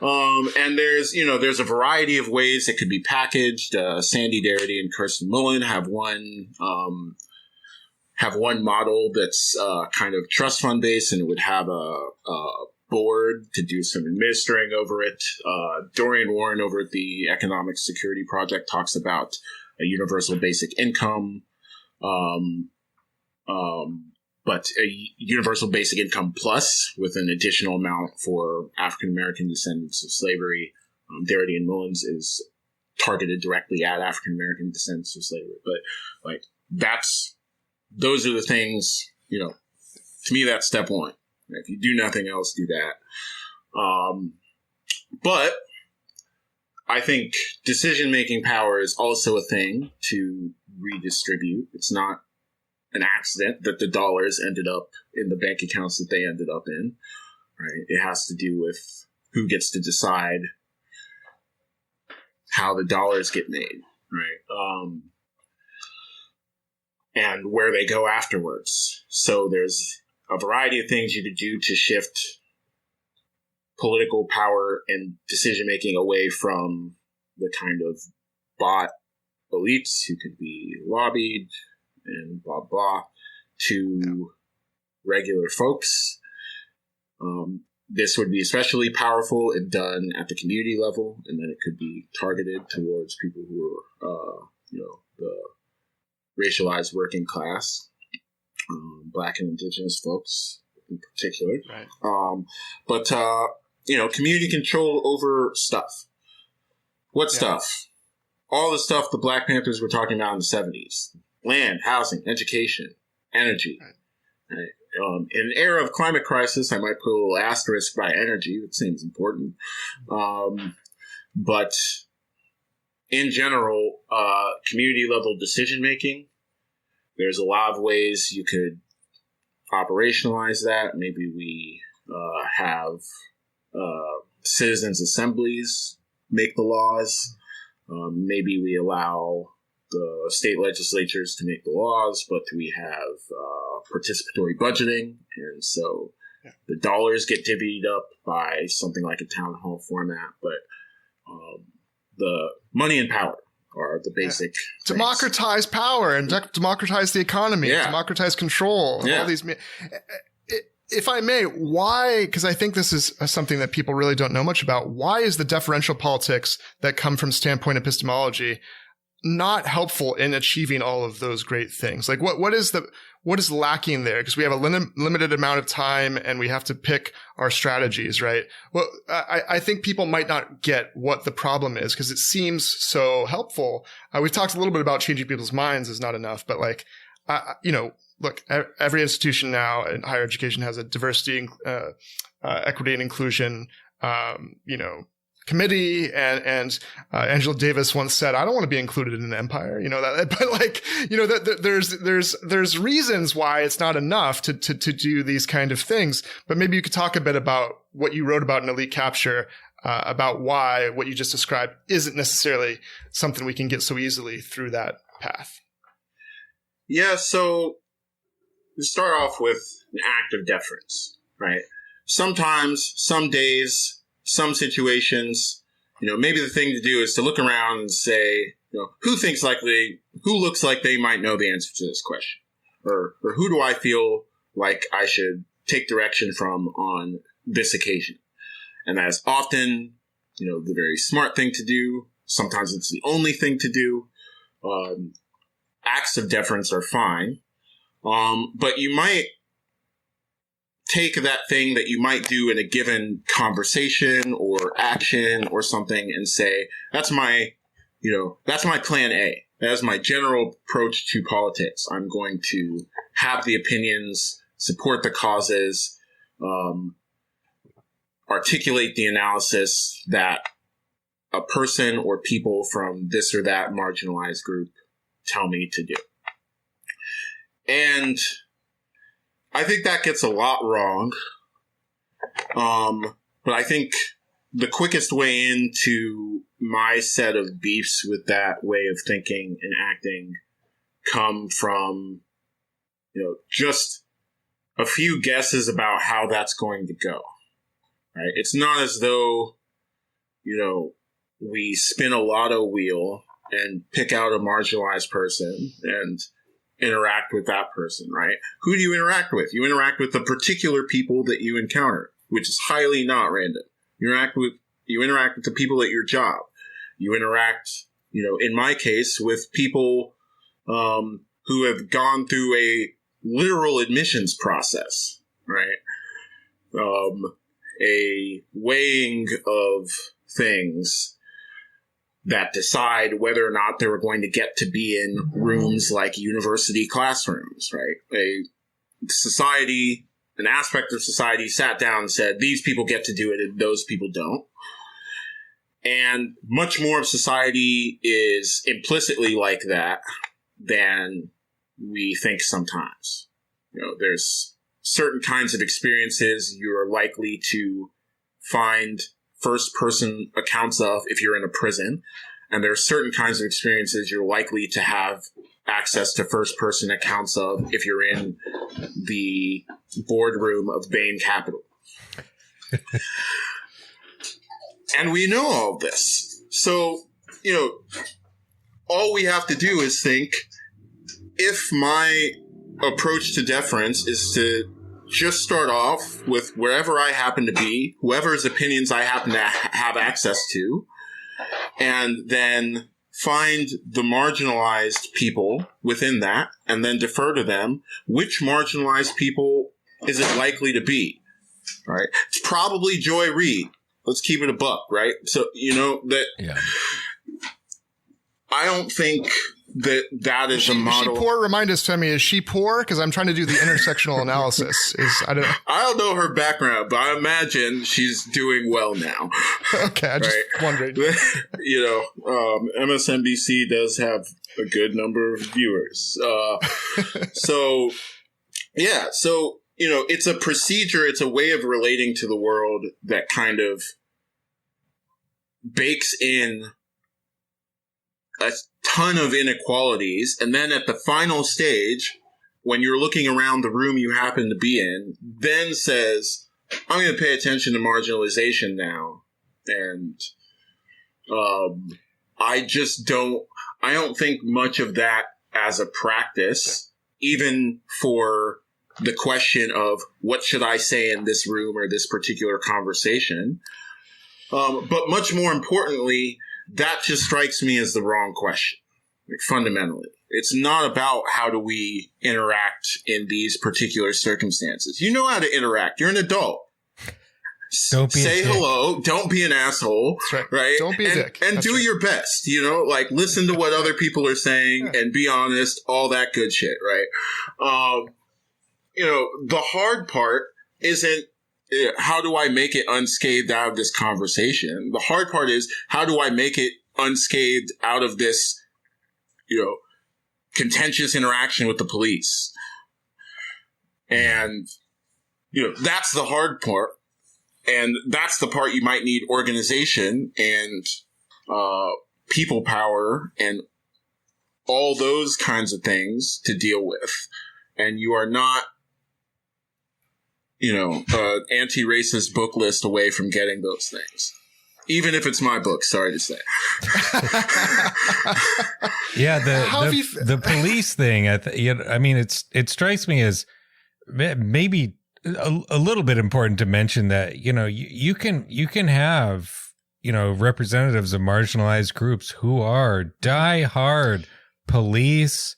And there's a variety of ways it could be packaged. Sandy Darity and Kirsten Mullen have one model that's kind of trust fund based, and it would have a board to do some administering over it. Dorian Warren over at the Economic Security Project talks about a universal basic income. But a universal basic income plus with an additional amount for African-American descendants of slavery. Darity and Mullins is targeted directly at African-American descendants of slavery. But like, those are the things, to me, that's step one. If you do nothing else, do that. But I think decision-making power is also a thing to redistribute. It's not an accident that the dollars ended up in the bank accounts that they ended up in, right? It has to do with who gets to decide how the dollars get made, right? And where they go afterwards. So there's a variety of things you could do to shift political power and decision-making away from the kind of bought elites who could be lobbied and blah, blah, to regular folks. This would be especially powerful if done at the community level, and then it could be targeted towards people who are, the racialized working class, Black and Indigenous folks in particular. Right. But community control over stuff. What stuff? All the stuff the Black Panthers were talking about in the 70s. Land, housing, education, energy. Right. In an era of climate crisis, I might put a little asterisk by energy. That seems important. But in general, community-level decision-making, there's a lot of ways you could operationalize that. Maybe we have citizens' assemblies make the laws. Maybe we allow the state legislatures to make the laws, but we have participatory budgeting, and so the dollars get divvied up by something like a town hall format, but the money and power are the basic things. Democratize power and democratize the economy, democratize control. All these. If I may, why, because I think this is something that people really don't know much about, why is the deferential politics that come from standpoint epistemology not helpful in achieving all of those great things? Like what is lacking there? Because we have a limited amount of time and we have to pick our strategies, right? Well, I think people might not get what the problem is because it seems so helpful. We've talked a little bit about changing people's minds is not enough, but look, every institution now in higher education has a diversity, equity and inclusion, committee, and Angela Davis once said, "I don't want to be included in an empire." There's reasons why it's not enough to do these kind of things. But maybe you could talk a bit about what you wrote about in Elite Capture, about why what you just described isn't necessarily something we can get so easily through that path. Yeah. So to start off with an act of deference, right? Sometimes, some days, some situations, maybe the thing to do is to look around and say, who looks like they might know the answer to this question? Or who do I feel like I should take direction from on this occasion? And that is often, the very smart thing to do. Sometimes it's the only thing to do. Acts of deference are fine. But you might take that thing that you might do in a given conversation or action or something and say, that's my plan A. That's my general approach to politics. I'm going to have the opinions, support the causes, articulate the analysis that a person or people from this or that marginalized group tell me to do. And I think that gets a lot wrong. But I think the quickest way into my set of beefs with that way of thinking and acting come from, just a few guesses about how that's going to go. Right? It's not as though, we spin a lotto wheel and pick out a marginalized person and interact with that person, right? Who do you interact with? You interact with the particular people that you encounter, which is highly not random. You interact with the people at your job. You interact, in my case, with people who have gone through a literal admissions process, right? A weighing of things that decide whether or not they were going to get to be in rooms like university classrooms, right? An aspect of society sat down and said, these people get to do it and those people don't. And much more of society is implicitly like that than we think sometimes. There's certain kinds of experiences you're likely to find first-person accounts of if you're in a prison, and there are certain kinds of experiences you're likely to have access to first-person accounts of if you're in the boardroom of Bain Capital. And we know all this. So, all we have to do is think, if my approach to deference is to just start off with wherever I happen to be, whoever's opinions I happen to have access to, and then find the marginalized people within that, and then defer to them, which marginalized people is it likely to be? Right? It's probably Joy Reid. Let's keep it a buck, right? So, that I don't think that is a model. Is she poor? Remind us, Femi, is she poor? Because I'm trying to do the intersectional analysis. I don't know her background, but I imagine she's doing well now. Okay, I just wondered. MSNBC does have a good number of viewers. So it's a procedure. It's a way of relating to the world that kind of bakes in a ton of inequalities. And then at the final stage, when you're looking around the room you happen to be in, then says, I'm going to pay attention to marginalization now. And I don't think much of that as a practice, even for the question of what should I say in this room or this particular conversation. But much more importantly, that just strikes me as the wrong question, fundamentally. It's not about how do we interact in these particular circumstances. You know how to interact. You're an adult. Say hello. Don't be an asshole. That's right. Don't be a dick. And do your best, listen to what other people are saying and be honest, all that good shit, right? The hard part isn't how do I make it unscathed out of this conversation? The hard part is how do I make it unscathed out of this, contentious interaction with the police? And, that's the hard part. And that's the part you might need organization and people power and all those kinds of things to deal with. And you are not, anti-racist book list away from getting those things. Even if it's my book, sorry to say. Yeah, the police thing, it strikes me as maybe a little bit important to mention that, you can have, representatives of marginalized groups who are diehard police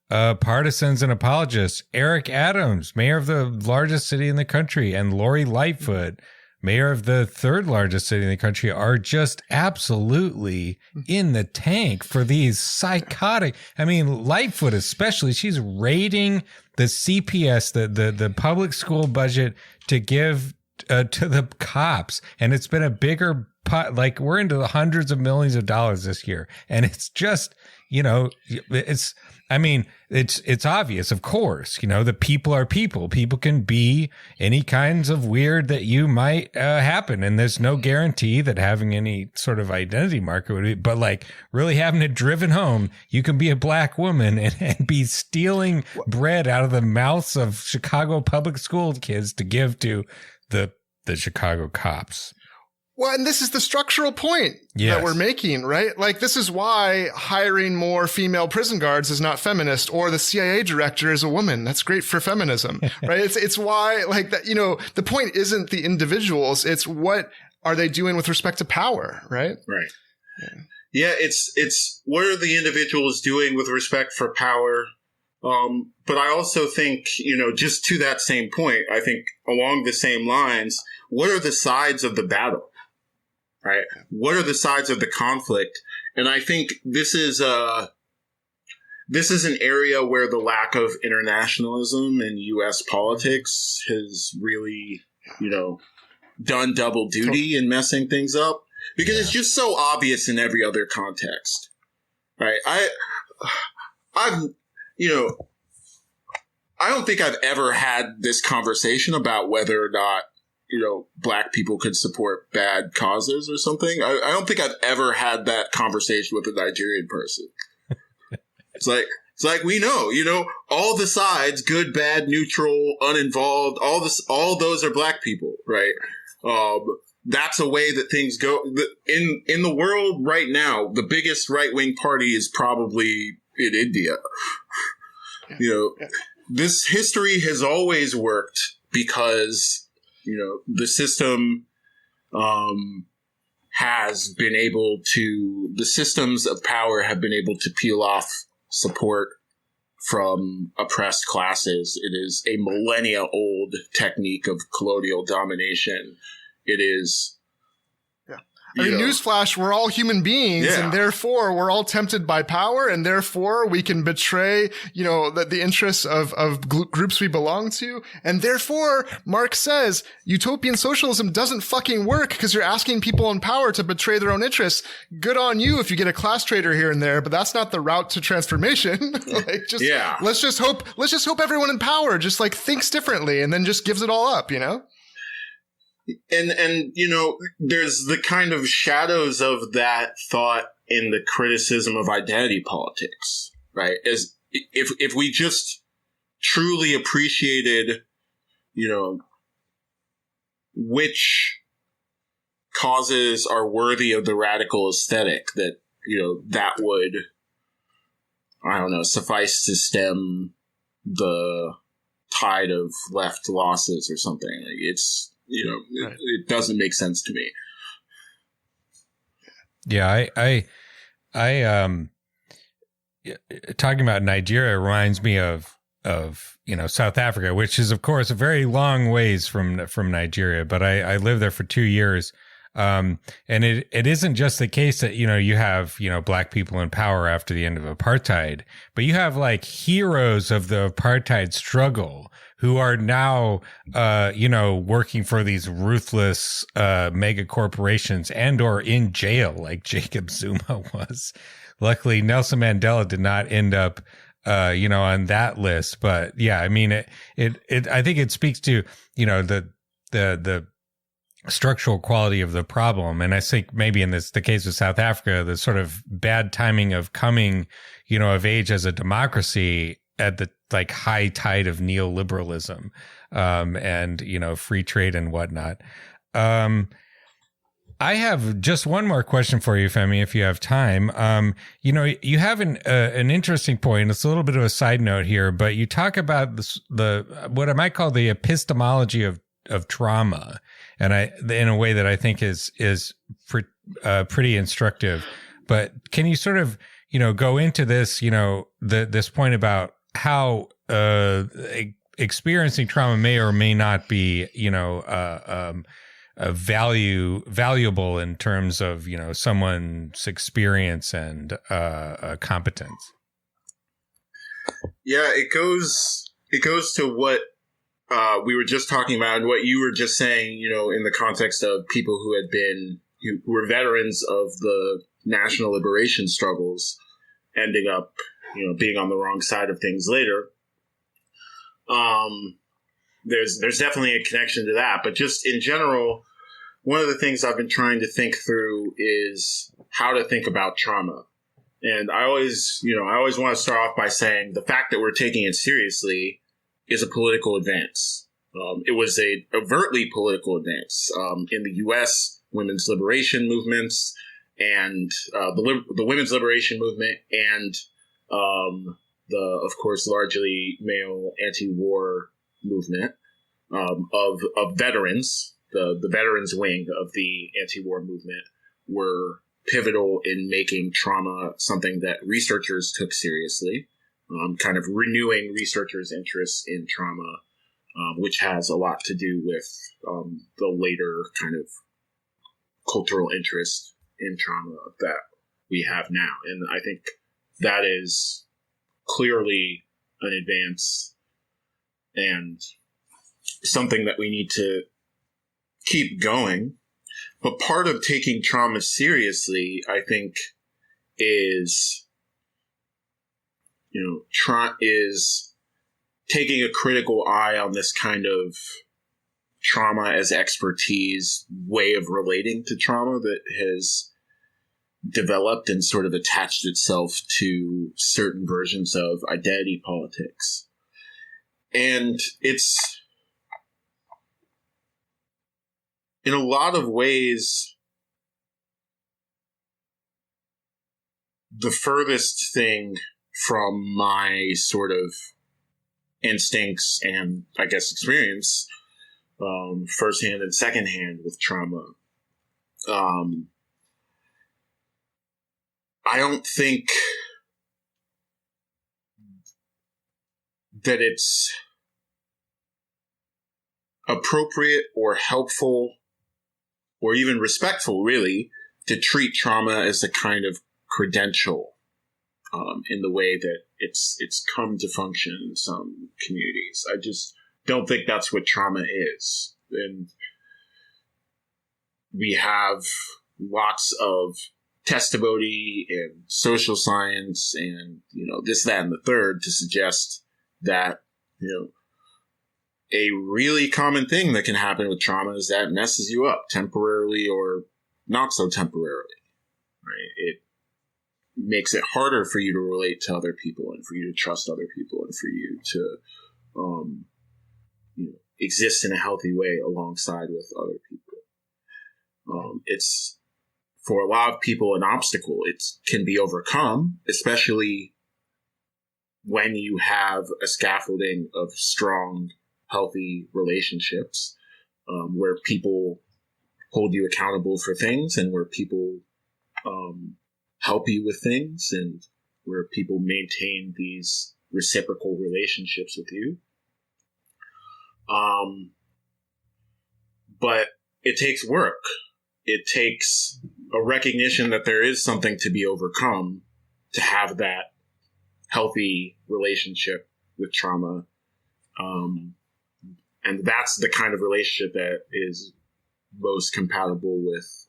partisans and apologists. Eric Adams, mayor of the largest city in the country, and Lori Lightfoot, mayor of the third largest city in the country, are just absolutely in the tank for these psychotic. Lightfoot especially, she's raiding the CPS, the public school budget to give to the cops. And it's been a bigger pot, we're into the hundreds of millions of dollars this year. And it's just, it's obvious, of course, the people are people. People can be any kinds of weird that you might happen. And there's no guarantee that having any sort of identity marker would be, but really having it driven home, you can be a black woman and be stealing bread out of the mouths of Chicago public school kids to give to the Chicago cops. Well, and this is the structural point that we're making, right? This is why hiring more female prison guards is not feminist, or the CIA director is a woman. That's great for feminism, right? It's why, that, the point isn't the individuals. It's what are they doing with respect to power, right? Right. Yeah, it's what are the individuals doing with respect for power? But I also think, just to that same point, I think along the same lines, what are the sides of the battle? Right? What are the sides of the conflict? And I think this is an area where the lack of internationalism in U.S. politics has really, done double duty in messing things up, because it's just so obvious in every other context. Right? don't think I've ever had this conversation about whether or not, Black people could support bad causes or something. I don't think I've ever had that conversation with a Nigerian person. It's like we know, all the sides, good, bad, neutral, uninvolved, all those are Black people, right? That's a way that things go. In the world right now, the biggest right-wing party is probably in India. This history has always worked because, the system the systems of power have been able to peel off support from oppressed classes. It is a millennia-old technique of colonial domination. It is. I mean, newsflash, we're all human beings, and therefore we're all tempted by power, and therefore we can betray, the interests of groups we belong to. And therefore, Marx says, utopian socialism doesn't fucking work because you're asking people in power to betray their own interests. Good on you if you get a class traitor here and there, but that's not the route to transformation. Let's just hope everyone in power just thinks differently and then just gives it all up, And there's the kind of shadows of that thought in the criticism of identity politics, right? As if we just truly appreciated, which causes are worthy of the radical aesthetic, that, that would, I don't know, suffice to stem the tide of left losses or something. It's, right. It doesn't make sense to me. Yeah, I talking about Nigeria reminds me of South Africa, which is of course a very long ways from Nigeria, but I lived there for 2 years. And it isn't just the case that, you have, Black people in power after the end of apartheid, but you have heroes of the apartheid struggle who are now, working for these ruthless, mega corporations and or in jail like Jacob Zuma was. Luckily, Nelson Mandela did not end up, on that list. But yeah, I mean, I think it speaks to, the structural quality of the problem. And I think maybe in the case of South Africa, the sort of bad timing of coming, of age as a democracy at the high tide of neoliberalism, and, free trade and whatnot. I have just one more question for you, Femi, if you have time. You have an interesting point. It's a little bit of a side note here, but you talk about what I might call the epistemology of trauma, and in a way that I think is pretty instructive. But can you sort of go into this this point about how experiencing trauma may or may not be valuable in terms of someone's experience and competence? Yeah, it goes to what we were just talking about and what you were just saying, in the context of people who were veterans of the national liberation struggles, ending up, being on the wrong side of things later. There's definitely a connection to that, but just in general, one of the things I've been trying to think through is how to think about trauma. And I always want to start off by saying the fact that we're taking it seriously is a political advance. It was a overtly political advance. In the U.S., women's liberation movements and the women's liberation movement and the, of course, largely male anti-war movement of veterans, the veterans wing of the anti-war movement, were pivotal in making trauma something that researchers took seriously, kind of renewing researchers' interest in trauma, which has a lot to do with the later kind of cultural interest in trauma that we have now. And I think that is clearly an advance and something that we need to keep going. But part of taking trauma seriously, I think, is taking a critical eye on this kind of trauma as expertise way of relating to trauma that has developed and sort of attached itself to certain versions of identity politics. And it's, in a lot of ways, the furthest thing from my sort of instincts and, I guess, experience, firsthand and secondhand with trauma. I don't think that it's appropriate or helpful or even respectful, really, to treat trauma as a kind of credential in the way that it's come to function in some communities. I just don't think that's what trauma is. And we have lots of testimony and social science and, this, that, and the third to suggest that, a really common thing that can happen with trauma is that it messes you up temporarily or not so temporarily, right? It makes it harder for you to relate to other people and for you to trust other people and for you to, exist in a healthy way alongside with other people. It's, for a lot of people, an obstacle. It can be overcome, especially when you have a scaffolding of strong, healthy relationships, where people hold you accountable for things and where people help you with things and where people maintain these reciprocal relationships with you. But it takes work. It takes a recognition that there is something to be overcome to have that healthy relationship with trauma. And that's the kind of relationship that is most compatible with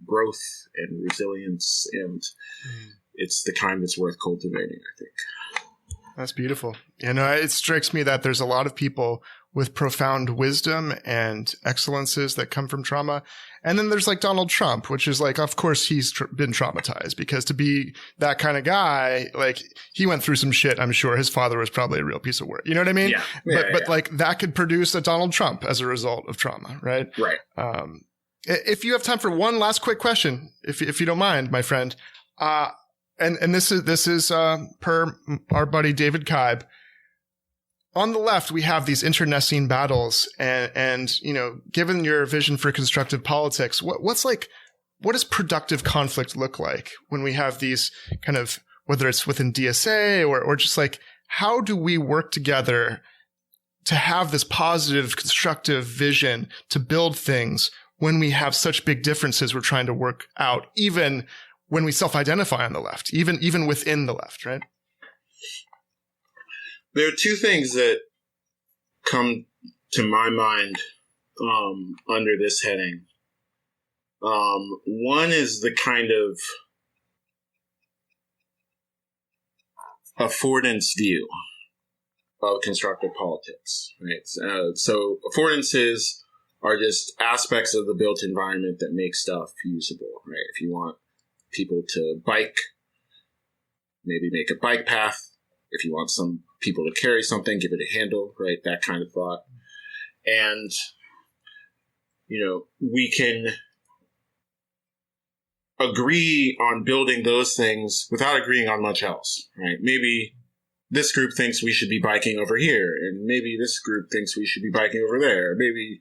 growth and resilience. And it's the kind that's worth cultivating, I think. That's beautiful. It strikes me that there's a lot of people with profound wisdom and excellences that come from trauma. And then there's like Donald Trump, which is like, of course, he's been traumatized, because to be that kind of guy, like, he went through some shit. I'm sure his father was probably a real piece of work. You know what I mean? Yeah. But like, that could produce a Donald Trump as a result of trauma, right? Right. If you have time for one last quick question, if you don't mind, my friend, and this is per our buddy David Kaib. On the left, we have these internecine battles, and given your vision for constructive politics, what does productive conflict look like when we have these kind of, whether it's within DSA or just like, how do we work together to have this positive, constructive vision to build things when we have such big differences we're trying to work out, even when we self-identify on the left, even within the left, right? There are two things that come to my mind under this heading. One is the kind of affordance view of constructive politics, right? So affordances are just aspects of the built environment that make stuff usable, right? If you want people to bike, maybe make a bike path. If you want some people to carry something, give it a handle, right? That kind of thought. And, we can agree on building those things without agreeing on much else, right? Maybe this group thinks we should be biking over here, and maybe this group thinks we should be biking over there. Maybe,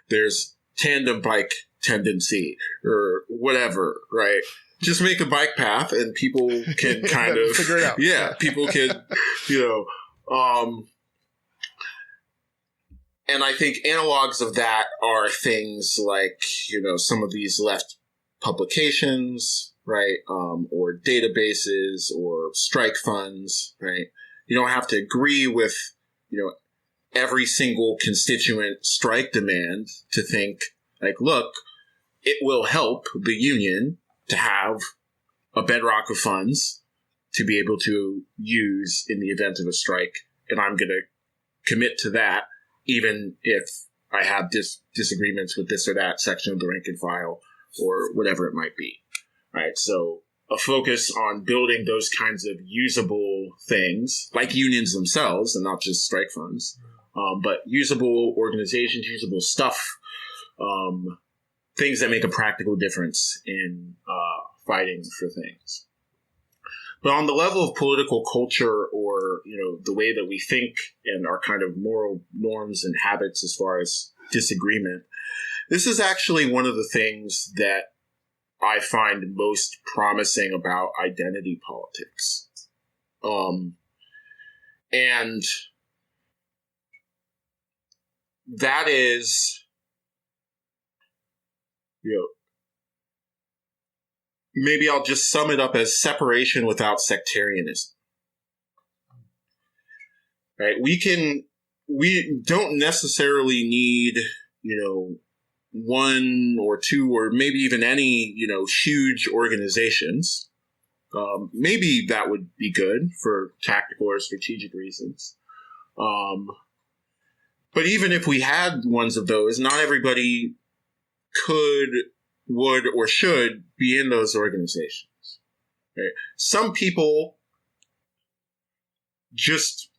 there's tandem bike tendency or whatever, right? Just make a bike path and people can kind of figure it out. Yeah, people can, and I think analogs of that are things like, some of these left publications, right? Or databases or strike funds, right? You don't have to agree with, every single constituent strike demand to think like, look, it will help the union to have a bedrock of funds to be able to use in the event of a strike. And I'm going to commit to that, even if I have disagreements with this or that section of the rank and file or whatever it might be. Right. So a focus on building those kinds of usable things like unions themselves and not just strike funds, but usable organizations, usable stuff, things that make a practical difference in fighting for things. But on the level of political culture or, the way that we think and our kind of moral norms and habits as far as disagreement, this is actually one of the things that I find most promising about identity politics. And that is, maybe I'll just sum it up as separation without sectarianism. Right? We don't necessarily need, one or two or maybe even any, huge organizations. Maybe that would be good for tactical or strategic reasons. But even if we had ones of those, not everybody could, would, or should be in those organizations. Right? Some people just,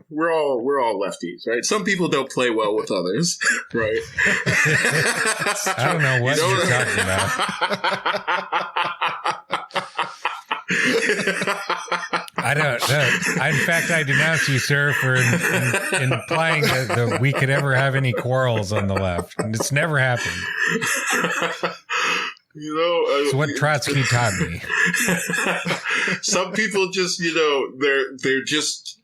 we're all lefties, right? Some people don't play well with others, right? I don't know what you're talking about. I don't know. In fact, I denounce you, sir, for implying that we could ever have any quarrels on the left. It's never happened. It's what Trotsky taught me. Some people just, they're just,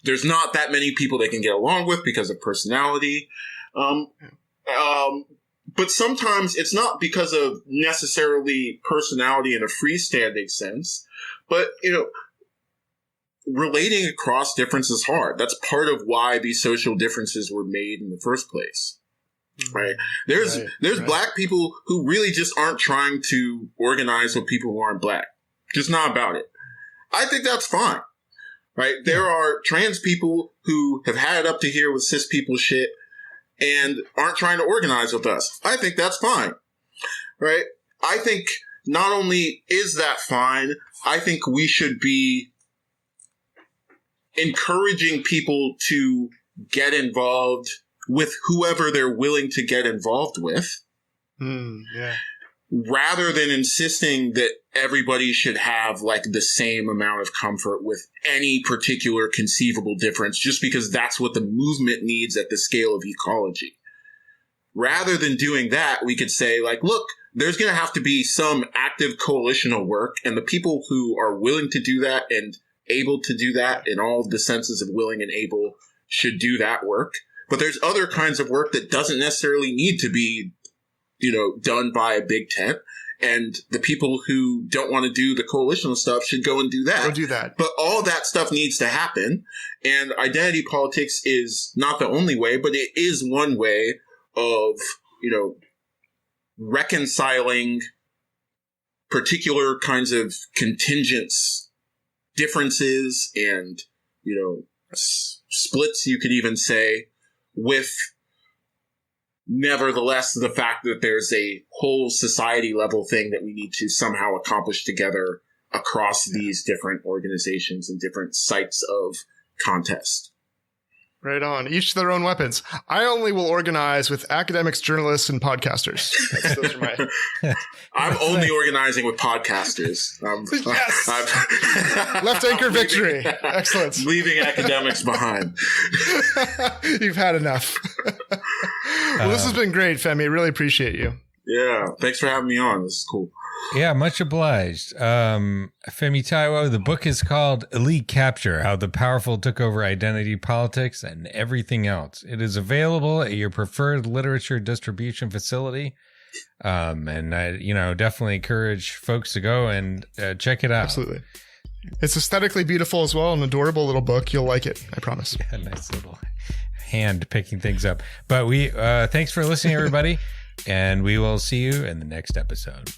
there's not that many people they can get along with because of personality. But sometimes it's not because of necessarily personality in a freestanding sense, but, relating across difference is hard. That's part of why these social differences were made in the first place. Right? There's black people who really just aren't trying to organize with people who aren't black. Just not about it. I think that's fine. Right? There are trans people who have had it up to here with cis people shit and aren't trying to organize with us. I think that's fine. Right? I think not only is that fine, I think we should be encouraging people to get involved with whoever they're willing to get involved with. Rather than insisting that everybody should have the same amount of comfort with any particular conceivable difference just because that's what the movement needs at the scale of ecology. Rather than doing that, we could say look, there's going to have to be some active coalitional work, and the people who are willing to do that and able to do that in all of the senses of willing and able should do that work. But there's other kinds of work that doesn't necessarily need to be done by a big tent. And the people who don't want to do the coalitional stuff should go and do that. Go do that. But all that stuff needs to happen. And identity politics is not the only way, but it is one way of, reconciling particular kinds of contingents, differences, and, splits, you could even say, with nevertheless the fact that there's a whole society level thing that we need to somehow accomplish together across these different organizations and different sites of contest. Right on. Each to their own weapons. I only will organize with academics, journalists, and podcasters. Those are my... I'm only organizing with podcasters. Yes! Left anchor victory. Excellent. Leaving academics behind. You've had enough. Well, this has been great, Femi. Really appreciate you. Yeah. Thanks for having me on. This is cool. Yeah, much obliged. Femi Táíwò, the book is called Elite Capture, How the Powerful Took Over Identity Politics and Everything Else. It is available at your preferred literature distribution facility. And I, definitely encourage folks to go and check it out. Absolutely. It's aesthetically beautiful as well, an adorable little book. You'll like it, I promise. Yeah, nice little hand picking things up. But thanks for listening, everybody. And we will see you in the next episode.